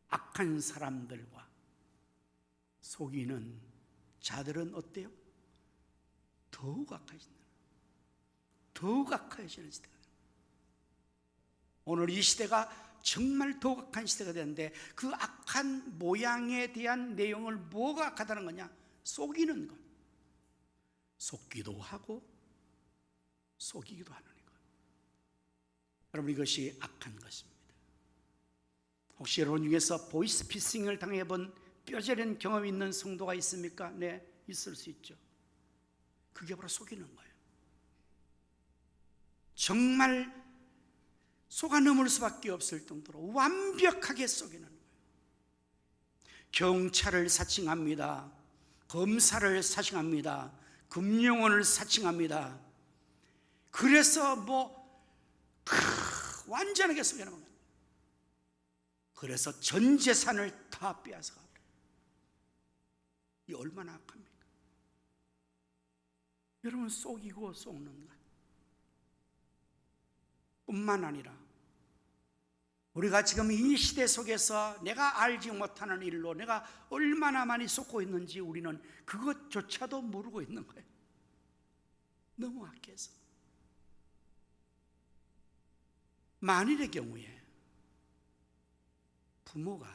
악한 사람들과 속이는 자들은 어때요? 더욱 악해진다. 더욱 악해지는 시대가. 오늘 이 시대가 정말 더욱 악한 시대가 되는데 그 악한 모양에 대한 내용을 뭐가 악하다는 거냐? 속이는 것. 속기도 하고 속이기도 하는 것. 여러분, 이것이 악한 것입니다. 혹시 여러분 중에서 보이스피싱을 당해본 뼈저린 경험이 있는 성도가 있습니까? 네, 있을 수 있죠. 그게 바로 속이는 거예요. 정말 속아 넘을 수밖에 없을 정도로 완벽하게 속이는 거예요. 경찰을 사칭합니다. 검사를 사칭합니다. 금융원을 사칭합니다. 그래서 완전하게 속이는 겁니다. 그래서 전 재산을 다 빼앗아 가버려요. 이 얼마나 악합니까? 여러분, 속이고 속는 것 뿐만 아니라 우리가 지금 이 시대 속에서 내가 알지 못하는 일로 내가 얼마나 많이 속고 있는지 우리는 그것조차도 모르고 있는 거예요. 너무 악해서. 만일의 경우에 부모가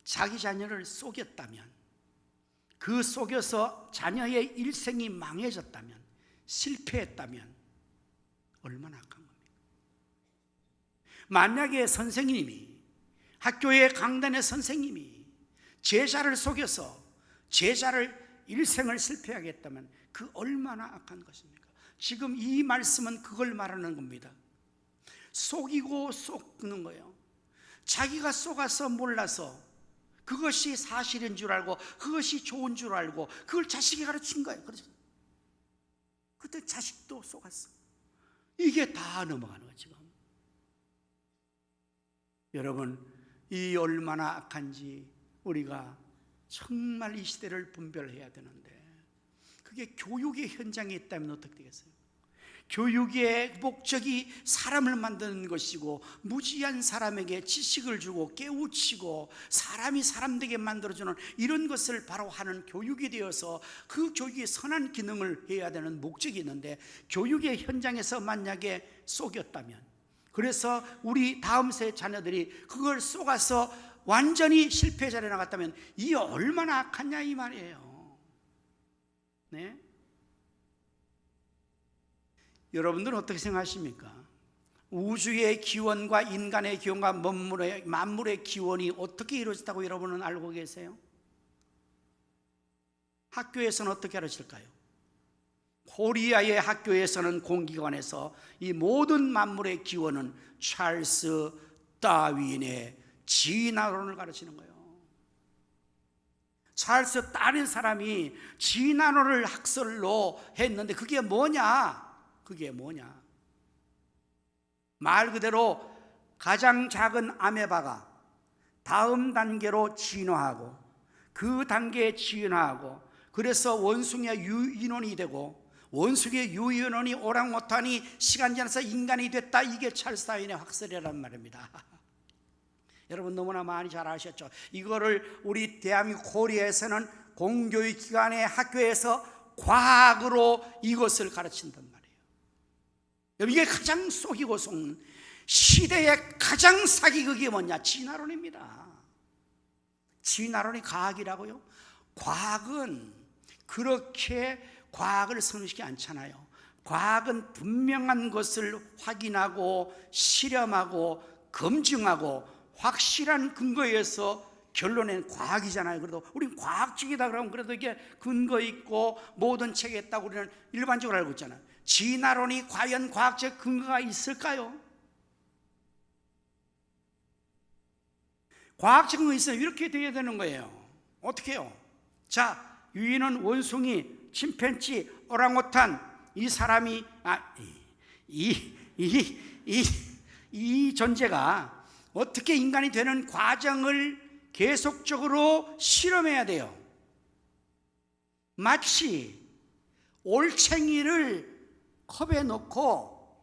자기 자녀를 속였다면, 그 속여서 자녀의 일생이 망해졌다면, 실패했다면 얼마나 악한 겁니까? 만약에 선생님이, 학교의 강단의 선생님이 제자를 속여서 제자를 일생을 실패하게 했다면 그 얼마나 악한 것입니까? 지금 이 말씀은 그걸 말하는 겁니다. 속이고 속는 거예요. 자기가 속아서 몰라서 그것이 사실인 줄 알고 그것이 좋은 줄 알고 그걸 자식이 가르친 거예요. 그렇죠? 그때 자식도 속았어. 이게 다 넘어가는 거예요. 지금 여러분, 이 얼마나 악한지 우리가 정말 이 시대를 분별해야 되는데, 그게 교육의 현장에 있다면 어떻게 되겠어요? 교육의 목적이 사람을 만드는 것이고, 무지한 사람에게 지식을 주고 깨우치고 사람이 사람되게 만들어주는 이런 것을 바로 하는 교육이 되어서 그 교육이 선한 기능을 해야 되는 목적이 있는데, 교육의 현장에서 만약에 속였다면, 그래서 우리 다음 세 자녀들이 그걸 속아서 완전히 실패자리에 나갔다면 이 얼마나 악하냐 이 말이에요. 네? 여러분들은 어떻게 생각하십니까? 우주의 기원과 인간의 기원과 만물의 기원이 어떻게 이루어졌다고 여러분은 알고 계세요? 학교에서는 어떻게 가르칠까요? 코리아의 학교에서는 공기관에서 이 모든 만물의 기원은 찰스 다윈의 진화론을 가르치는 거예요. 찰스 다윈 사람이 진화론을 학설로 했는데 그게 뭐냐? 말 그대로 가장 작은 아메바가 다음 단계로 진화하고 그 단계에 진화하고, 그래서 원숭이의 유인원이 되고, 원숭이의 유인원이 오랑우탄이 시간 지나서 인간이 됐다. 이게 찰스 다윈의 학설이란 말입니다. 여러분 너무나 많이 잘 아셨죠? 이거를 우리 대한민국 코리아에서는 공교육 기관의 학교에서 과학으로 이것을 가르친단 말이에요. 이게 가장 속이고 속는 시대의 가장 사기극이 뭐냐? 진화론입니다. 진화론이 과학이라고요? 과학은 그렇게 과학을 선언시키지 않잖아요. 과학은 분명한 것을 확인하고 실험하고 검증하고 확실한 근거에서 결론낸 과학이잖아요. 그래도 우리는 과학적이다 그러면 그래도 이게 근거 있고 모든 책에 있다고 우리는 일반적으로 알고 있잖아요. 진화론이 과연 과학적 근거가 있을까요? 과학적 근거 있으면 이렇게 돼야 되는 거예요. 어떻게 해요? 자, 유인원, 원숭이, 침팬지, 오랑우탄, 이 사람이 이 존재가 어떻게 인간이 되는 과정을 계속적으로 실험해야 돼요. 마치 올챙이를 컵에 넣고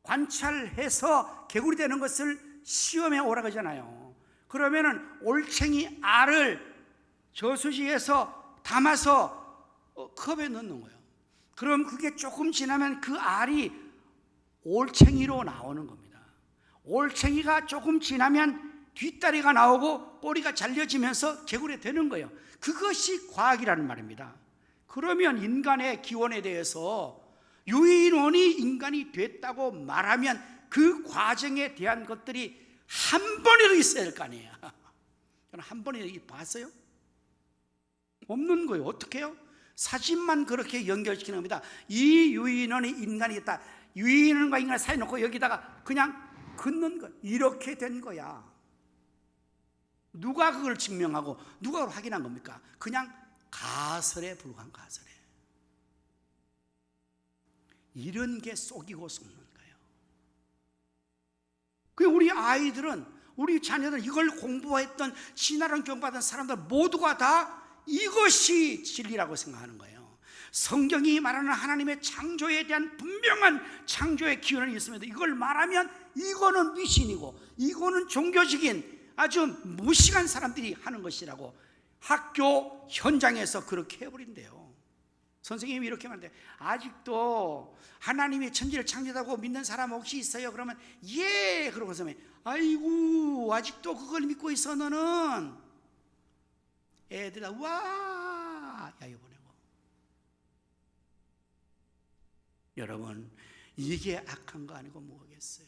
관찰해서 개구리 되는 것을 시험해 오라고 하잖아요. 그러면은 올챙이 알을 저수지에서 담아서 컵에 넣는 거예요. 그럼 그게 조금 지나면 그 알이 올챙이로 나오는 겁니다. 올챙이가 조금 지나면 뒷다리가 나오고 꼬리가 잘려지면서 개구리 되는 거예요. 그것이 과학이라는 말입니다. 그러면 인간의 기원에 대해서 유인원이 인간이 됐다고 말하면 그 과정에 대한 것들이 한 번이라도 있어야 될 거 아니에요. 한 번이라도 봤어요? 없는 거예요. 어떻게 해요? 사진만 그렇게 연결시키는 겁니다. 이 유인원이 인간이 됐다. 유인원과 인간을 사이 놓고 여기다가 그냥 긋는 거예요. 이렇게 된 거야. 누가 그걸 증명하고 누가 그걸 확인한 겁니까? 그냥 가설에 불과한 가설에. 이런 게 속이고 속는 거예요. 그 우리 아이들은, 우리 자녀들은 이걸 공부했던 진화론 교육받은 사람들 모두가 다 이것이 진리라고 생각하는 거예요. 성경이 말하는 하나님의 창조에 대한 분명한 창조의 기원이 있습니다. 이걸 말하면 이거는 미신이고 이거는 종교적인 아주 무식한 사람들이 하는 것이라고 학교 현장에서 그렇게 해버린대요. 선생님이 이렇게 말하는데, 아직도 하나님이 천지를 창조하고 믿는 사람 혹시 있어요? 그러면 예! 그러고서 아이고 아직도 그걸 믿고 있어 너는. 애들아 와! 야유 보내고. 여러분, 이게 악한 거 아니고 뭐겠어요?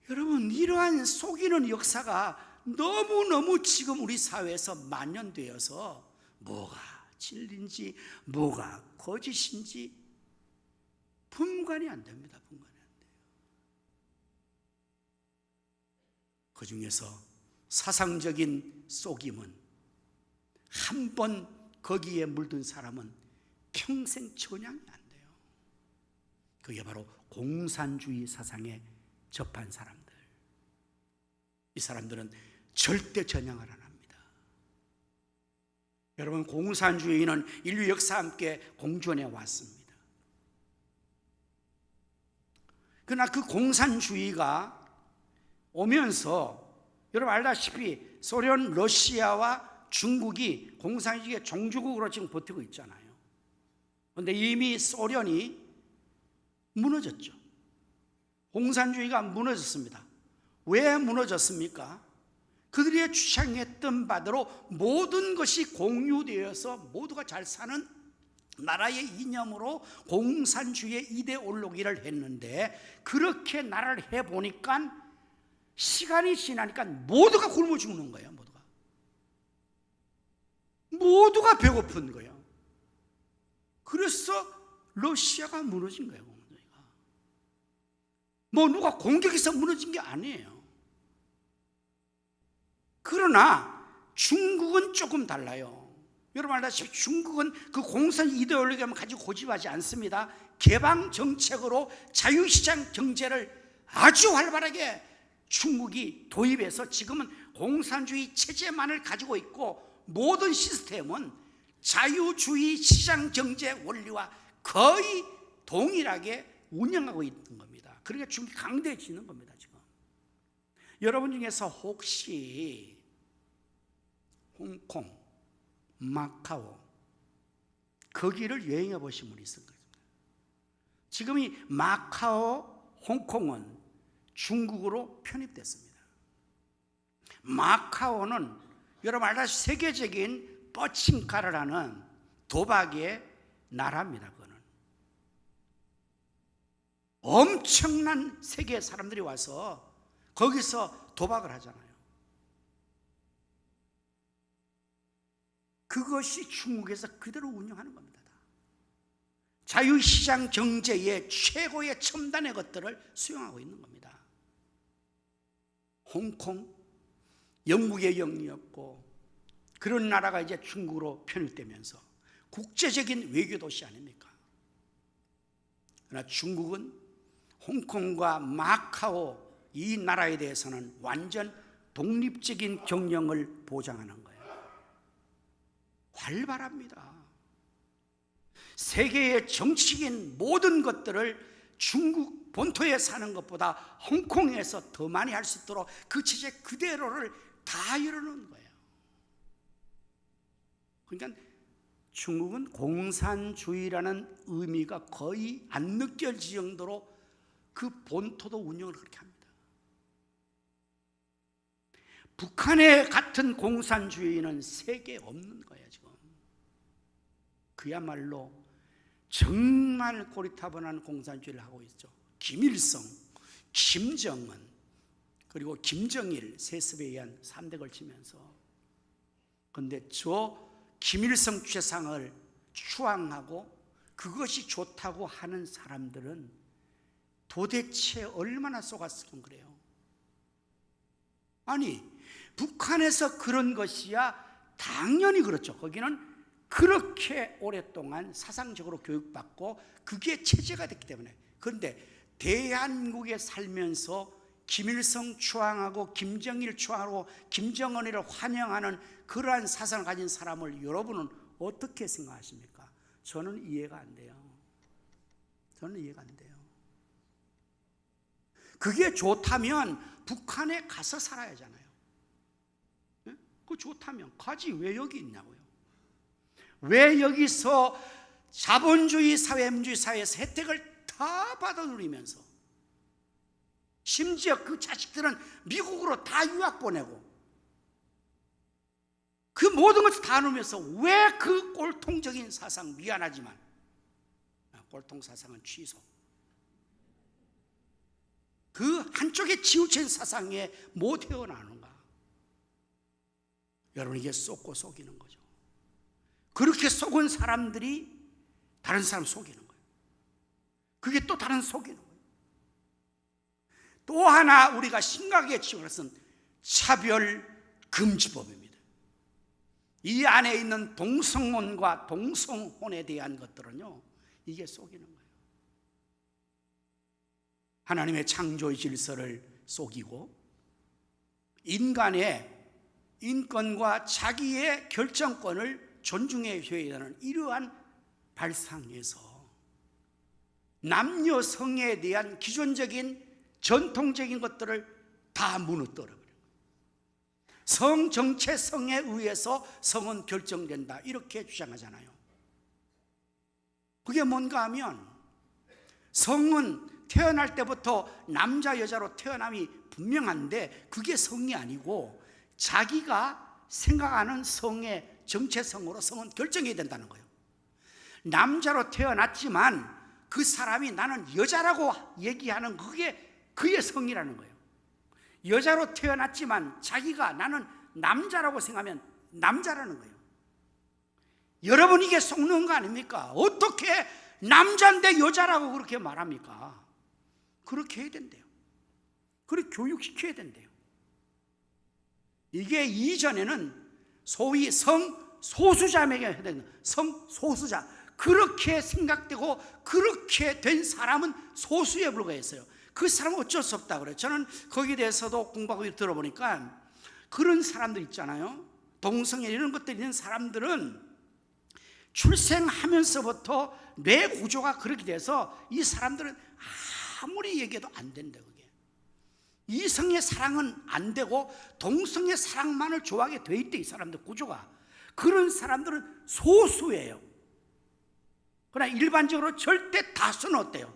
여러분, 이러한 속이는 역사가 너무너무 지금 우리 사회에서 만연되어서 뭐가 진리인지 뭐가 거짓인지 분간이 안 됩니다. 분간이 안 돼요. 그 중에서 사상적인 속임은 한 번 거기에 물든 사람은 평생 전향이 안 돼요. 그게 바로 공산주의 사상에 접한 사람들. 이 사람들은 절대 전향을 안 합니다. 여러분, 공산주의는 인류 역사와 함께 공존해 왔습니다. 그러나 그 공산주의가 오면서 여러분 알다시피 소련, 러시아와 중국이 공산주의의 종주국으로 지금 버티고 있잖아요. 그런데 이미 소련이 무너졌죠. 공산주의가 무너졌습니다. 왜 무너졌습니까? 그들이 주장했던 바대로 모든 것이 공유되어서 모두가 잘 사는 나라의 이념으로 공산주의의 이데올로기를 했는데, 그렇게 나라를 해보니까 시간이 지나니까 모두가 굶어 죽는 거예요. 모두가 배고픈 거예요. 그래서 러시아가 무너진 거예요. 뭐 누가 공격해서 무너진 게 아니에요. 그러나 중국은 조금 달라요. 여러분 알다시피 중국은 그 공산 이데올로기를 가지고 고집하지 않습니다. 개방 정책으로 자유시장 경제를 아주 활발하게 중국이 도입해서 지금은 공산주의 체제만을 가지고 있고, 모든 시스템은 자유주의 시장 경제 원리와 거의 동일하게 운영하고 있는 겁니다. 그러니까 중국이 강대해지는 겁니다. 지금 여러분 중에서 혹시 홍콩, 마카오 거기를 여행해 보신 분이 있을 겁니다. 지금 이 마카오, 홍콩은 중국으로 편입됐습니다. 마카오는 여러분 알다시피 세계적인 뻗칭카를 하는 도박의 나라입니다. 그거는 엄청난 세계 사람들이 와서 거기서 도박을 하잖아요. 그것이 중국에서 그대로 운영하는 겁니다. 자유시장 경제의 최고의 첨단의 것들을 수용하고 있는 겁니다. 홍콩, 영국의 영이었고 그런 나라가 이제 중국으로 편입되면서 국제적인 외교도시 아닙니까? 그러나 중국은 홍콩과 마카오 이 나라에 대해서는 완전 독립적인 경영을 보장하는 거예요. 활발합니다. 세계의 정치적인 모든 것들을 중국 본토에 사는 것보다 홍콩에서 더 많이 할 수 있도록 그 체제 그대로를 다 열어놓은 거예요. 그러니까 중국은 공산주의라는 의미가 거의 안 느껴질 정도로 그 본토도 운영을 그렇게 합니다. 북한의 같은 공산주의는 세계에 없는 거예요. 지금 그야말로 정말 고리타분한 공산주의를 하고 있죠. 김일성, 김정은 그리고 김정일 세습에 의한 3대 걸치면서, 그런데 저 김일성 최상을 추앙하고 그것이 좋다고 하는 사람들은 도대체 얼마나 속았으면 그래요. 아니 북한에서 그런 것이야 당연히 그렇죠. 거기는 그렇게 오랫동안 사상적으로 교육받고 그게 체제가 됐기 때문에. 그런데 대한민국에 살면서 김일성 추앙하고 김정일 추앙하고 김정은이를 환영하는 그러한 사상을 가진 사람을 여러분은 어떻게 생각하십니까? 저는 이해가 안 돼요. 저는 이해가 안 돼요. 그게 좋다면 북한에 가서 살아야 하잖아요. 그 좋다면 가지 왜 여기 있냐고요. 왜 여기서 자본주의 사회민주주의 사회에서 혜택을 다 받아 누리면서 심지어 그 자식들은 미국으로 다 유학 보내고 그 모든 것을 다 누리면서 왜 그 꼴통적인 사상, 미안하지만 꼴통 사상은 취소, 그 한쪽에 치우친 사상에 못 헤어나오는가? 여러분 이게 속고 속이는 거죠. 그렇게 속은 사람들이 다른 사람 속이는 거예요. 그게 또 다른 속이는 거예요. 또 하나 우리가 심각하게 치는 것은 차별금지법입니다. 이 안에 있는 동성혼과 동성혼에 대한 것들은요, 이게 속이는 거예요. 하나님의 창조의 질서를 속이고 인간의 인권과 자기의 결정권을 존중해야 되는 이러한 발상에서 남녀 성에 대한 기존적인 전통적인 것들을 다 무너뜨려 버려요. 성 정체성에 의해서 성은 결정된다 이렇게 주장하잖아요. 그게 뭔가 하면 성은 태어날 때부터 남자 여자로 태어남이 분명한데 그게 성이 아니고 자기가 생각하는 성의 정체성으로 성은 결정해야 된다는 거예요. 남자로 태어났지만 그 사람이 나는 여자라고 얘기하는 그게 그의 성이라는 거예요. 여자로 태어났지만 자기가 나는 남자라고 생각하면 남자라는 거예요. 여러분 이게 속는 거 아닙니까? 어떻게 남자인데 여자라고 그렇게 말합니까? 그렇게 해야 된대요. 그렇게 교육시켜야 된대요. 이게 이전에는 소위 성소수자에게 해야 된다. 성소수자, 그렇게 생각되고 그렇게 된 사람은 소수에 불과했어요. 그 사람은 어쩔 수 없다 그래요. 저는 거기에 대해서도 공부하고 들어보니까 그런 사람들 있잖아요. 동성애 이런 것들 있는 사람들은 출생하면서부터 뇌 구조가 그렇게 돼서 이 사람들은 아무리 얘기해도 안 된다. 그게 이성의 사랑은 안 되고 동성의 사랑만을 좋아하게 돼 있대. 이 사람들 구조가. 그런 사람들은 소수예요. 그러나 일반적으로 절대 다수는 어때요?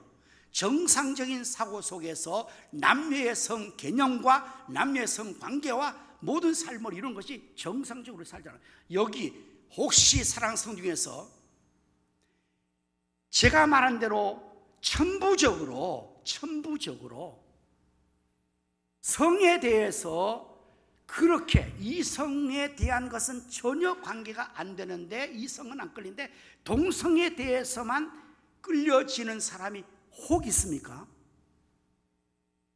정상적인 사고 속에서 남녀의 성 개념과 남녀의 성 관계와 모든 삶을 이런 것이 정상적으로 살잖아요. 여기 혹시 사랑성 중에서 제가 말한 대로 천부적으로 성에 대해서 그렇게 이성에 대한 것은 전혀 관계가 안 되는데, 이성은 안 끌리는데 동성에 대해서만 끌려지는 사람이 혹 있습니까?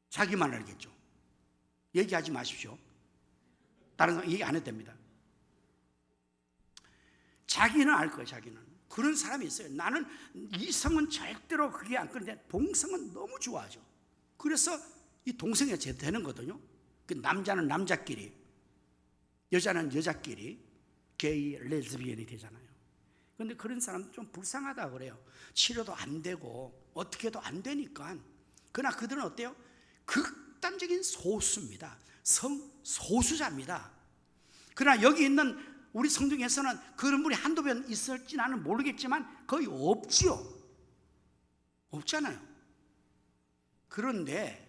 자기만 알겠죠. 얘기하지 마십시오. 다른 사람 얘기 안 해도 됩니다. 자기는 알 거예요. 자기는 그런 사람이 있어요. 나는 이성은 절대로 그게 안 끌리는데 동성은 너무 좋아하죠. 그래서 이 동성애가 되는 거거든요. 그 남자는 남자끼리, 여자는 여자끼리 게이, 레즈비언이 되잖아요. 그런데 그런 사람도 좀 불쌍하다 그래요. 치료도 안 되고 어떻게 해도 안 되니까. 그러나 그들은 어때요? 극단적인 소수입니다. 소수자입니다. 그러나 여기 있는 우리 성중에서는 그런 분이 한두 번 있을지 나는 모르겠지만 거의 없지요. 없잖아요. 그런데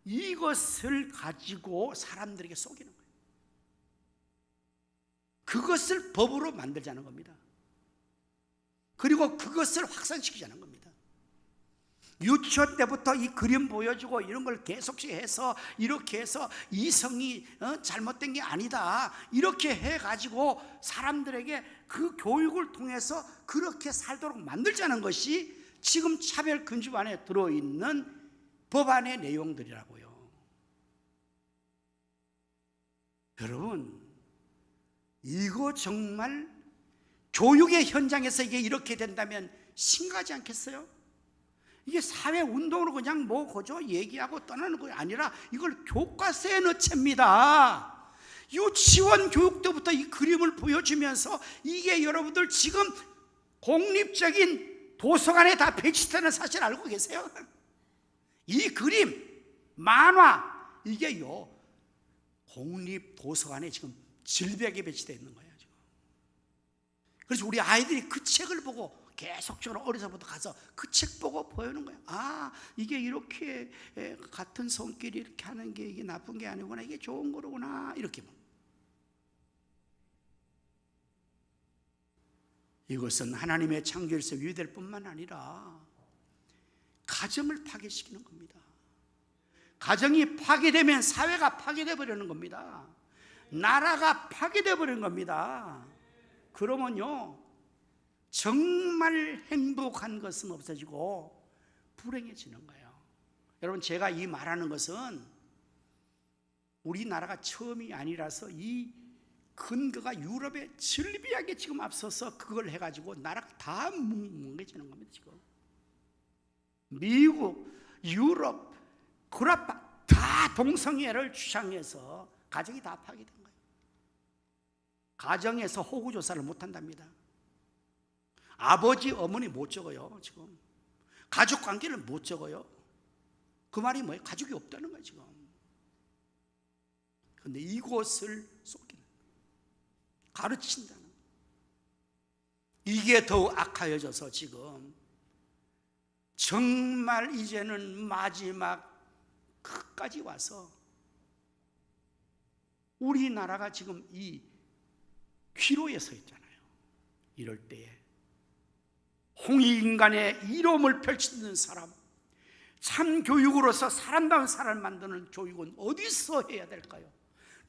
이것을 가지고 사람들에게 속이는 거예요. 그것을 법으로 만들자는 겁니다. 그리고 그것을 확산시키자는 겁니다. 유치원 때부터 이 그림 보여주고 이런 걸 계속씩 해서 이렇게 해서 이성이 잘못된 게 아니다 이렇게 해가지고 사람들에게 그 교육을 통해서 그렇게 살도록 만들자는 것이 지금 차별금지법안에 들어있는 법안의 내용들이라고요. 여러분, 이거 정말 교육의 현장에서 이게 이렇게 된다면 심각하지 않겠어요? 이게 사회운동으로 그냥 뭐 그저 얘기하고 떠나는 거 아니라 이걸 교과서에 넣습니다. 유치원 교육 때부터 이 그림을 보여주면서 이게 여러분들 지금 공립적인 도서관에 다 배치되는 사실 알고 계세요? 이 그림, 만화 이게요 공립도서관에 지금 질벽에 배치되어 있는 거예요 지금. 그래서 우리 아이들이 그 책을 보고 계속적으로 어려서부터 가서 그 책 보고 보여주는 거예요. 아, 이게 이렇게 같은 성끼리 이렇게 하는 게 이게 나쁜 게 아니구나, 이게 좋은 거구나, 이렇게. 이것은 하나님의 창조에서 유의될 뿐만 아니라 가정을 파괴시키는 겁니다. 가정이 파괴되면 사회가 파괴되어 버리는 겁니다. 나라가 파괴되어 버리는 겁니다. 그러면요 정말 행복한 것은 없어지고 불행해지는 거예요. 여러분, 제가 이 말하는 것은 우리나라가 처음이 아니라서 이 근거가 유럽에 절비하게 지금 앞서서 그걸 해가지고 나라가 다 뭉개지는 겁니다. 지금 미국, 유럽, 구라파 다 동성애를 주장해서 가정이 다 파괴된 거예요. 가정에서 호구조사를 못한답니다. 아버지, 어머니 못 적어요. 지금 가족관계를 못 적어요. 그 말이 뭐예요? 가족이 없다는 거예요 지금. 그런데 이곳을 쏟기는, 가르친다는, 이게 더욱 악화여져서 지금 정말 이제는 마지막 끝까지 와서 우리나라가 지금 이 귀로에 서 있잖아요. 이럴 때에 홍익인간의 이로움을 펼치는 사람, 참 교육으로서 사람다운 사람을 만드는 교육은 어디서 해야 될까요?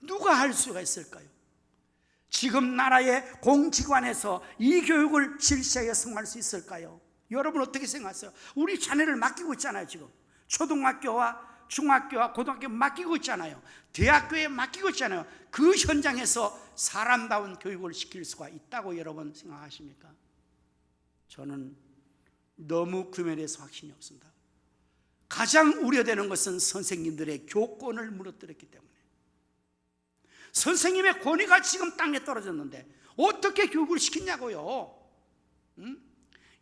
누가 할 수가 있을까요? 지금 나라의 공기관에서 이 교육을 질서하게 성공할 수 있을까요? 여러분 어떻게 생각하세요? 우리 자녀를 맡기고 있잖아요. 지금 초등학교와 중학교와 고등학교 맡기고 있잖아요. 대학교에 맡기고 있잖아요. 그 현장에서 사람다운 교육을 시킬 수가 있다고 여러분 생각하십니까? 저는 너무 그 면에서 확신이 없습니다. 가장 우려되는 것은 선생님들의 교권을 무너뜨렸기 때문에. 선생님의 권위가 지금 땅에 떨어졌는데 어떻게 교육을 시키냐고요.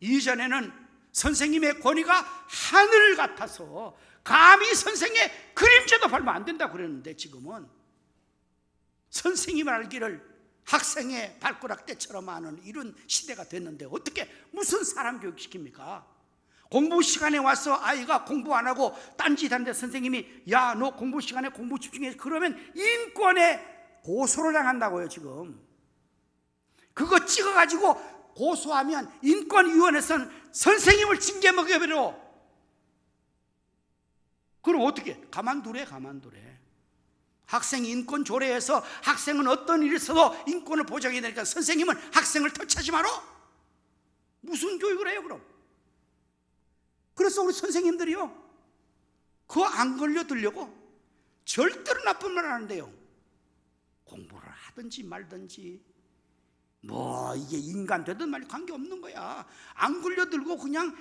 이전에는 선생님의 권위가 하늘 같아서 감히 선생의 그림자도 밟으면 안 된다고 그랬는데 지금은 선생님을 알기를 학생의 발가락 때처럼 하는 이런 시대가 됐는데 어떻게 무슨 사람 교육 시킵니까? 공부 시간에 와서 아이가 공부 안 하고 딴짓하는데 선생님이 야, 너 공부 시간에 공부 집중해, 그러면 인권에 고소를 당한다고요. 지금 그거 찍어가지고 고소하면 인권위원회에서는 선생님을 징계 먹여버려. 그럼 어떻게? 가만두래. 학생 인권 조례에서 학생은 어떤 일이 있어도 인권을 보장해야 되니까 선생님은 학생을 터치하지 마라. 무슨 교육을 해요 그럼? 그래서 우리 선생님들이요, 그거 안 걸려들려고 절대로 나쁜 말 안 하는데요, 공부를 하든지 말든지 뭐 이게 인간 되든 말이 관계없는 거야. 안 걸려들고 그냥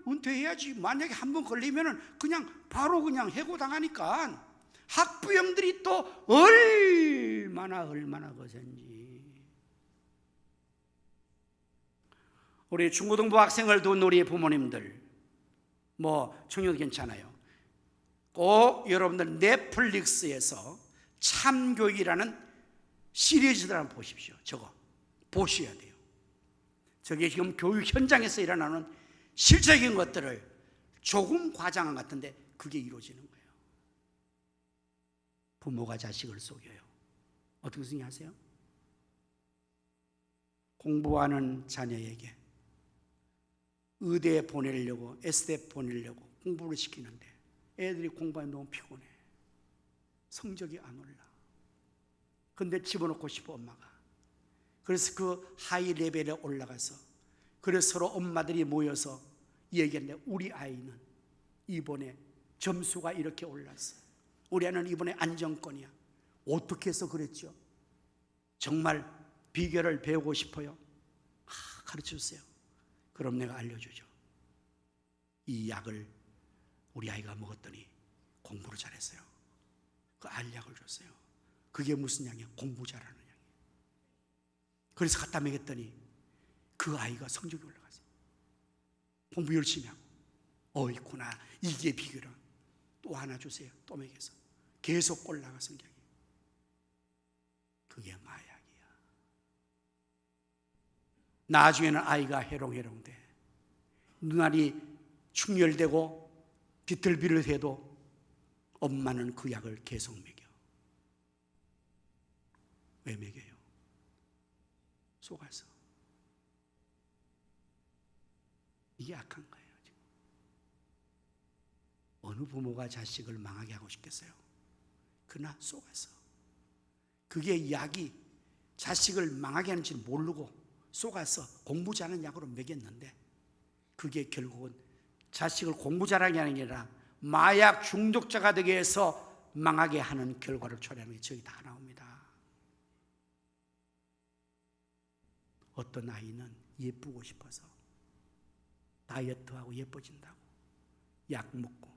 은퇴해야지. 만약에 한번 걸리면은 그냥 바로 그냥 해고당하니까 학부형들이 또 얼마나 거센지. 우리 중고등부 학생을 둔 우리 부모님들, 뭐 청년도 괜찮아요. 꼭 여러분들 넷플릭스에서 참교육이라는 시리즈를 한번 보십시오. 저거 보셔야 돼요. 저게 지금 교육 현장에서 일어나는 실질적인 것들을 조금 과장한 것 같은데 그게 이루어지는 거예요. 부모가 자식을 속여요. 어떻게 생각하세요? 공부하는 자녀에게 의대에 보내려고, S대 보내려고 공부를 시키는데 애들이 공부하면 너무 피곤해. 성적이 안 올라. 근데 집어넣고 싶어 엄마가. 그래서 그 하이 레벨에 올라가서, 그래서 서로 엄마들이 모여서 얘기하는데 우리 아이는 이번에 점수가 이렇게 올랐어. 우리 아이는 이번에 안정권이야. 어떻게 해서 그랬죠? 정말 비결을 배우고 싶어요? 가르쳐 주세요. 그럼 내가 알려주죠. 이 약을 우리 아이가 먹었더니 공부를 잘했어요. 그 알약을 줬어요. 그게 무슨 약이야? 공부 잘하는 약이에요. 그래서 갖다 먹였더니 그 아이가 성적이 올라갔어요. 공부 열심히 하고. 어이구나, 이게 비결은. 또 하나 주세요. 또 먹여서 계속 올라가 성적이. 그게 마약이야. 나중에는 아이가 해롱해롱돼. 눈알이 충혈되고 비틀비틀해도 엄마는 그 약을 계속 먹여. 왜 먹여요? 속아서. 이게 악한 거예요. 지금. 어느 부모가 자식을 망하게 하고 싶겠어요? 그러나 속아서. 그게 약이 자식을 망하게 하는지 모르고 속아서 공부 잘하는 약으로 먹였는데, 그게 결국은 자식을 공부 잘하게 하는 게 아니라 마약 중독자가 되게 해서 망하게 하는 결과를 초래하는 게 저기 다 나옵니다. 어떤 아이는 예쁘고 싶어서 다이어트하고 예뻐진다고 약 먹고,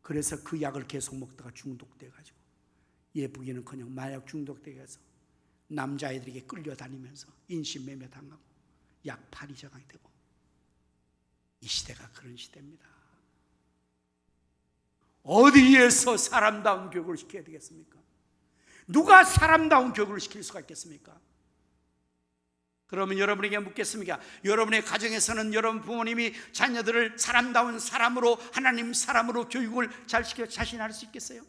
그래서 그 약을 계속 먹다가 중독돼가지고 예쁘기는커녕 마약 중독돼서 남자애들에게 끌려다니면서 인신매매 당하고 약팔이 저강이 되고, 이 시대가 그런 시대입니다. 어디에서 사람다운 교육을 시켜야 되겠습니까? 누가 사람다운 교육을 시킬 수가 있겠습니까? 그러면 여러분에게 묻겠습니까? 여러분의 가정에서는 여러분 부모님이 자녀들을 사람다운 사람으로, 하나님 사람으로 교육을 잘 시켜 자신할 수 있겠어요?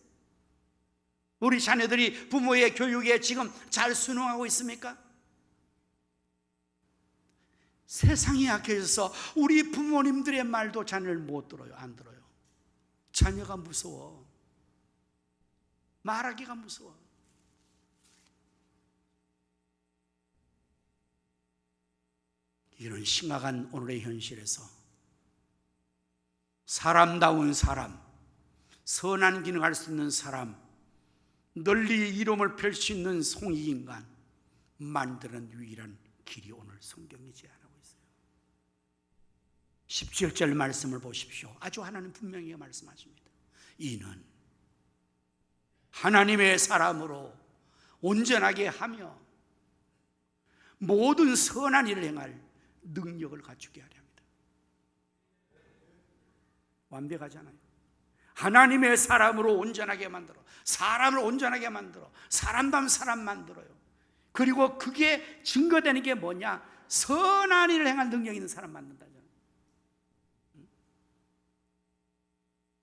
우리 자녀들이 부모의 교육에 지금 잘 순응하고 있습니까? 세상이 약해져서 우리 부모님들의 말도 자녀를 못 들어요. 안 들어요. 자녀가 무서워. 말하기가 무서워. 이런 심각한 오늘의 현실에서 사람다운 사람, 선한 기능할 수 있는 사람, 널리 이름을 펼 수 있는 송이인간 만드는 유일한 길이 오늘 성경이 제안하고 있어요. 17절 말씀을 보십시오. 아주 하나님 분명히 말씀하십니다. 이는 하나님의 사람으로 온전하게 하며 모든 선한 일을 행할 능력을 갖추게 하려 합니다. 완벽하잖아요. 하나님의 사람으로 온전하게 만들어, 사람을 온전하게 만들어, 사람다운 사람 만들어요. 그리고 그게 증거되는 게 뭐냐? 선한 일을 행할 능력이 있는 사람 만든다잖아요.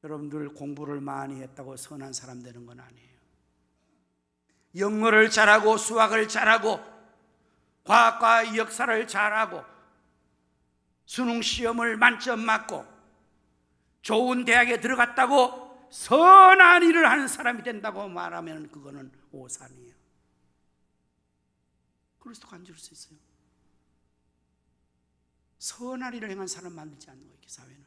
여러분들 공부를 많이 했다고 선한 사람 되는 건 아니에요. 영어를 잘하고 수학을 잘하고 과학과 역사를 잘하고 수능 시험을 만점 맞고 좋은 대학에 들어갔다고 선한 일을 하는 사람이 된다고 말하면 그거는 오산이에요. 그리스도가 안 줄 수 있어요. 선한 일을 행한 사람 만들지 않는 거예요, 사회는.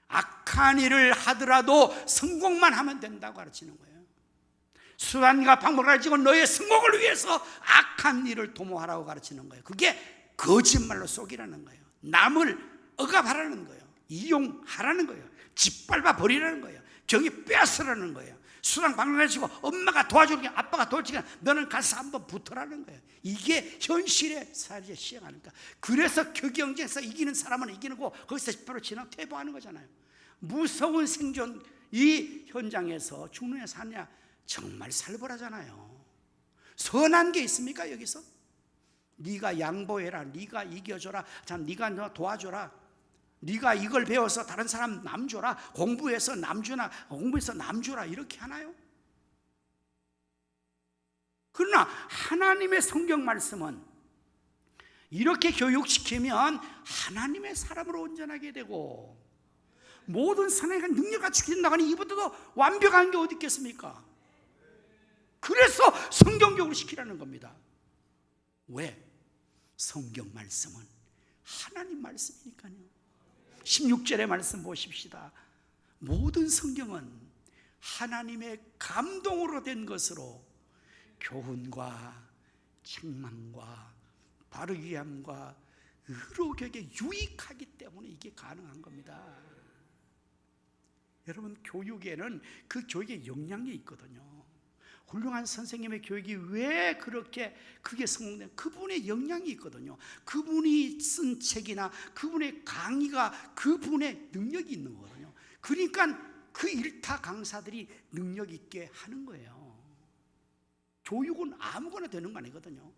악한 일을 하더라도 성공만 하면 된다고 가르치는 거예요. 수단과 방법을 가지고 너의 성공을 위해서 악한 일을 도모하라고 가르치는 거예요. 그게 거짓말로 속이라는 거예요. 남을 억압하라는 거예요. 이용하라는 거예요. 짓밟아 버리라는 거예요. 정의 빼앗으라는 거예요. 수단 방법을 가지고 엄마가 도와주는 게 아빠가 도와주니까 너는 가서 한번 붙어라는 거예요. 이게 현실의 사회에 시행하니까. 그래서 경쟁에서 이기는 사람은 이기는 거고 거기서 바로 진학 퇴보하는 거잖아요. 무서운 생존 이 현장에서 죽느냐 사느냐 정말 살벌하잖아요. 선한 게 있습니까 여기서? 네가 양보해라, 네가 이겨줘라, 참 네가 도와줘라, 네가 이걸 배워서 다른 사람 남 줘라, 공부해서 남 주나 공부해서 남 주라 이렇게 하나요? 그러나 하나님의 성경 말씀은 이렇게 교육시키면 하나님의 사람으로 온전하게 되고 모든 선행과 능력 갖추게 된다고 하니 이보다도 완벽한 게 어디 있겠습니까? 그래서 성경 교육을 시키라는 겁니다. 왜? 성경 말씀은 하나님 말씀이니까요. 16절의 말씀 보십시다. 모든 성경은 하나님의 감동으로 된 것으로 교훈과 책망과 바르게 함과 의로교육에 유익하기 때문에 이게 가능한 겁니다. 여러분 교육에는 그 교육에 영향이 있거든요. 훌륭한 선생님의 교육이 왜 그렇게 크게 성공된 그분의 영향이 있거든요. 그분이 쓴 책이나 그분의 강의가 그분의 능력이 있는 거거든요. 그러니까 그 일타 강사들이 능력 있게 하는 거예요. 교육은 아무거나 되는 거 아니거든요.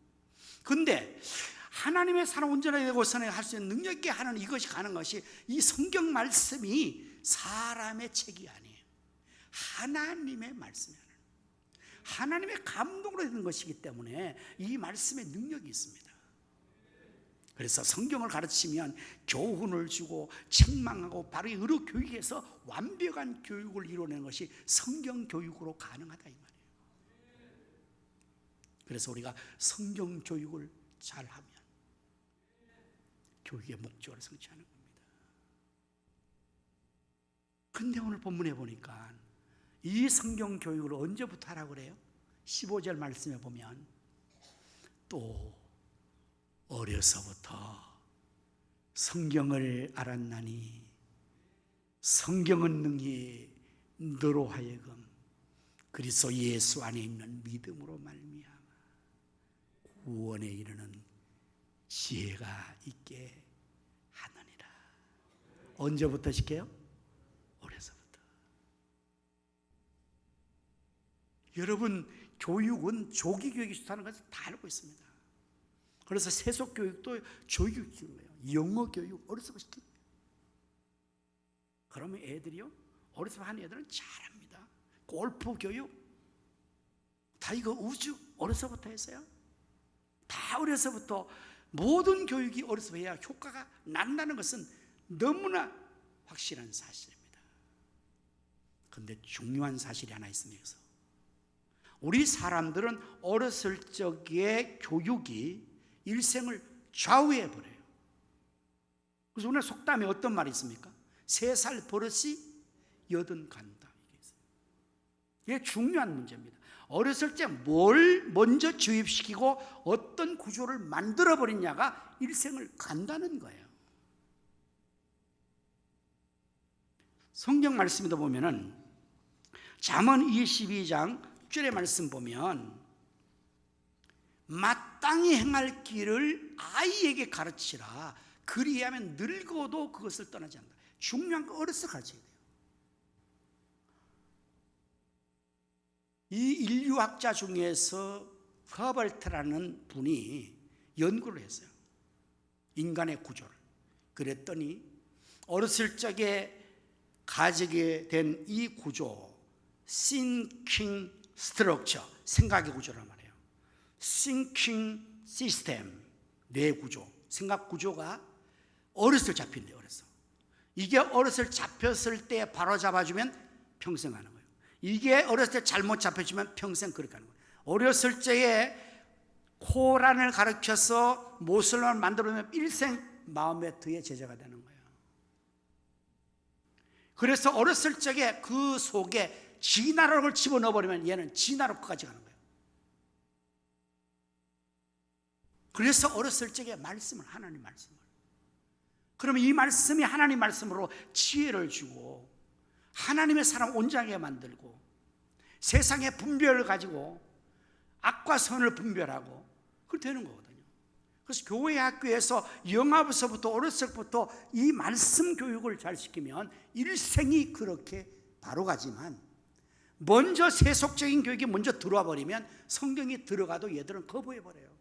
근데 하나님의 사람 온전하게 되고 선하게 할 수 있는 능력 있게 하는 이것이 가는 것이 이 성경 말씀이 사람의 책이 아니에요. 하나님의 말씀이에요. 하나님의 감동으로 되는 것이기 때문에 이 말씀에 능력이 있습니다. 그래서 성경을 가르치면 교훈을 주고 책망하고 바로 의로 교육에서 완벽한 교육을 이루어내는 것이 성경 교육으로 가능하다 이 말이에요. 그래서 우리가 성경 교육을 잘하면 교육의 목적을 성취하는 겁니다. 근데 오늘 본문에 보니까 이 성경 교육을 언제부터 하라고 그래요? 15절 말씀에 보면 또 어려서부터 성경을 알았나니 성경은 능히 너로 하여금 그리스도 예수 안에 있는 믿음으로 말미암아 구원에 이르는 지혜가 있게 하느니라. 언제부터 시켜요? 어려서부터. 여러분 교육은 조기 교육이 좋다는 것을 다 알고 있습니다. 그래서 세속 교육도 조기 교육이에요. 영어 교육 어려서부터 시키는 거예요. 그러면 애들이요 어려서부터 하는 애들은 잘합니다. 골프 교육 다 이거 우주 어려서부터 했어요. 다 어려서부터 모든 교육이 어려서 해야 효과가 난다는 것은 너무나 확실한 사실입니다. 그런데 중요한 사실이 하나 있습니다. 여기서 우리 사람들은 어렸을 적의 교육이 일생을 좌우해버려요. 그래서 오늘 속담에 어떤 말이 있습니까? 3살 버릇이 80 간다. 이게 중요한 문제입니다. 어렸을 때 뭘 먼저 주입시키고 어떤 구조를 만들어버리냐가 일생을 간다는 거예요. 성경 말씀에도 보면은 잠언 22장 6절의 말씀 보면 마땅히 행할 길을 아이에게 가르치라. 그리하면 늙어도 그것을 떠나지 않는다. 중요한 거 어려서 가르쳐야 돼요. 이 인류학자 중에서 허벌트라는 분이 연구를 했어요. 인간의 구조를. 그랬더니 어렸을 적에 가지게 된 이 구조, thinking structure, 생각의 구조란 말이에요. thinking system, 뇌 구조, 생각 구조가 어렸을 때 잡힌대요. 어렸어. 이게 어렸을 때 잡혔을 때 바로 잡아주면 평생 하는 거예요. 이게 어렸을 때 잘못 잡혀주면 평생 그렇게 하는 거예요. 어렸을 때에 코란을 가르쳐서 모슬만 만들어내면 일생 마호메트의 제자가 되는 거예요. 그래서 어렸을 적에 그 속에 진화론을 집어넣어버리면 얘는 진화론까지 가는 거예요. 그래서 어렸을 적에 말씀을, 하나님 말씀을, 그러면 이 말씀이 하나님 말씀으로 지혜를 주고 하나님의 사람 온전하게 만들고 세상의 분별을 가지고 악과 선을 분별하고 그렇게 되는 거거든요. 그래서 교회 학교에서 영아부서부터 어렸을 때부터 이 말씀 교육을 잘 시키면 일생이 그렇게 바로 가지만, 먼저 세속적인 교육이 먼저 들어와 버리면 성경이 들어가도 얘들은 거부해 버려요.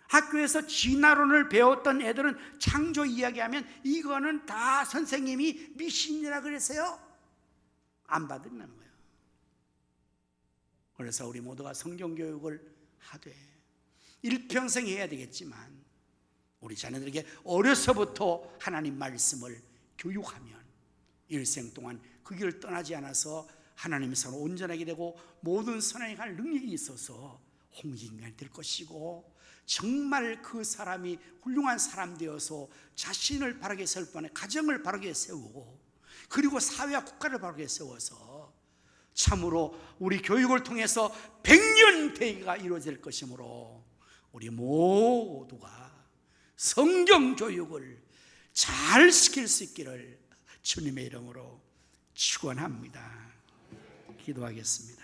학교에서 진화론을 배웠던 애들은 창조 이야기하면 이거는 다 선생님이 미신이라 그랬어요. 안 받는다는 거예요. 그래서 우리 모두가 성경 교육을 하되 일평생 해야 되겠지만 우리 자녀들에게 어려서부터 하나님 말씀을 교육하면 일생 동안 그 길을 떠나지 않아서 하나님의 사람 온전하게 되고 모든 선행에 갈 능력이 있어서 홍익인간이 될 것이고, 정말 그 사람이 훌륭한 사람 되어서 자신을 바르게 세울 뿐에 가정을 바르게 세우고 그리고 사회와 국가를 바르게 세워서 참으로 우리 교육을 통해서 100년 대계가 이루어질 것이므로 우리 모두가 성경 교육을 잘 시킬 수 있기를 주님의 이름으로 축원합니다. 기도하겠습니다.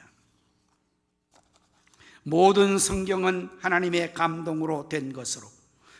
모든 성경은 하나님의 감동으로 된 것으로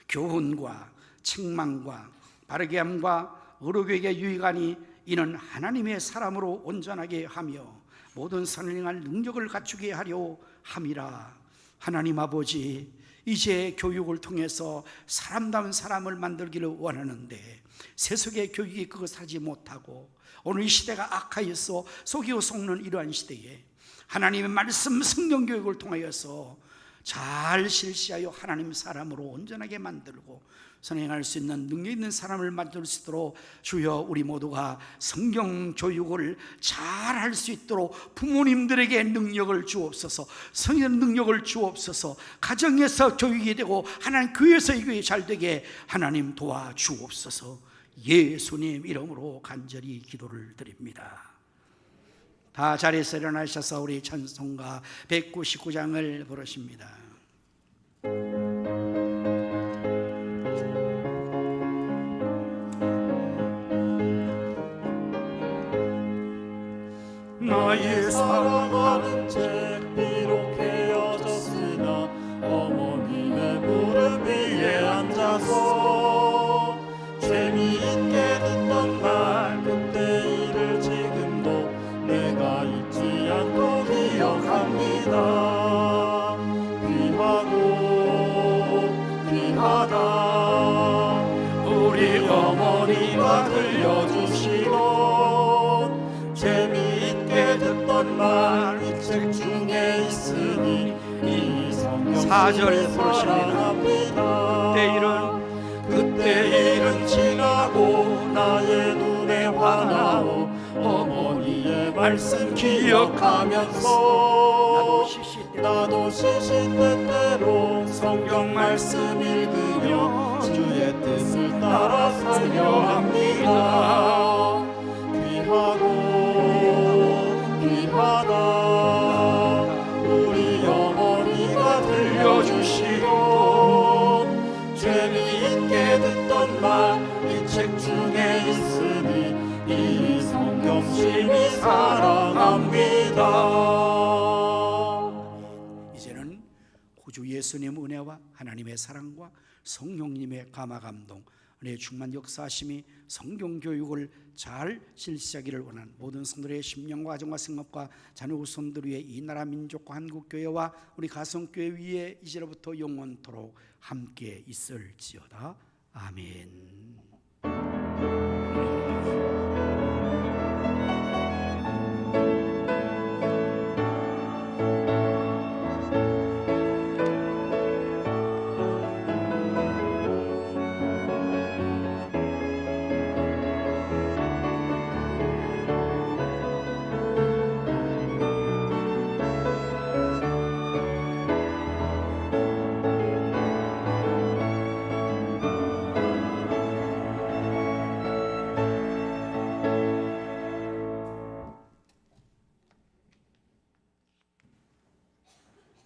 교훈과 책망과 바르게 함과 의로교육에 유익하니 이는 하나님의 사람으로 온전하게 하며 모든 선을 행할 능력을 갖추게 하려 함이라. 하나님 아버지, 이제 교육을 통해서 사람다운 사람을 만들기를 원하는데 세속의 교육이 그것을 하지 못하고 오늘 이 시대가 악하여서 속이고 속는 이러한 시대에 하나님의 말씀 성경 교육을 통하여서 잘 실시하여 하나님 사람으로 온전하게 만들고 선행할 수 있는 능력 있는 사람을 만들 수 있도록 주여 우리 모두가 성경 교육을 잘 할 수 있도록 부모님들에게 능력을 주옵소서, 성경 능력을 주옵소서, 가정에서 교육이 되고 하나님 교회에서 이 교육이 잘 되게 하나님 도와주옵소서. 예수님 이름으로 간절히 기도를 드립니다. 다 자리에서 일어나셔서 우리 찬송가 199장을 부르십니다. 나의 사랑하는 죄 비록 헤어졌으나 어머님의 무릎 위에 앉아서 재미있게 듣던 말 그때 일을 지금도 내가 잊지 않고 기억합니다. 귀하고 귀하다 우리 어머니가 들려주시던 재미있게 듣던 말 이 책 중에 있으니 이 성경 4절 사랑합니다. 그때 일은 지나고 나의 눈에 환하오 어머니의 말씀 기억하면서 나도 시시때때로 성경 말씀 읽으며 주의 뜻을 따라 살려 합니다. 귀하고 귀하다 우리 어머니가 들려주시던 재미있게 듣던 말 이 책 중에 있으니 이 성경 심히 사랑합니다. 이제는 구주 예수님 은혜와 하나님의 사랑과 성령님의 감화 감동 은혜의 충만 역사하심이 성경 교육을 잘 실시하기를 원하는 모든 성도들의 심령과 가정과 생업과 자녀 후손들 위해 이 나라 민족과 한국교회와 우리 가성교회 위에 이제로부터 영원토록 함께 있을지어다. 아멘.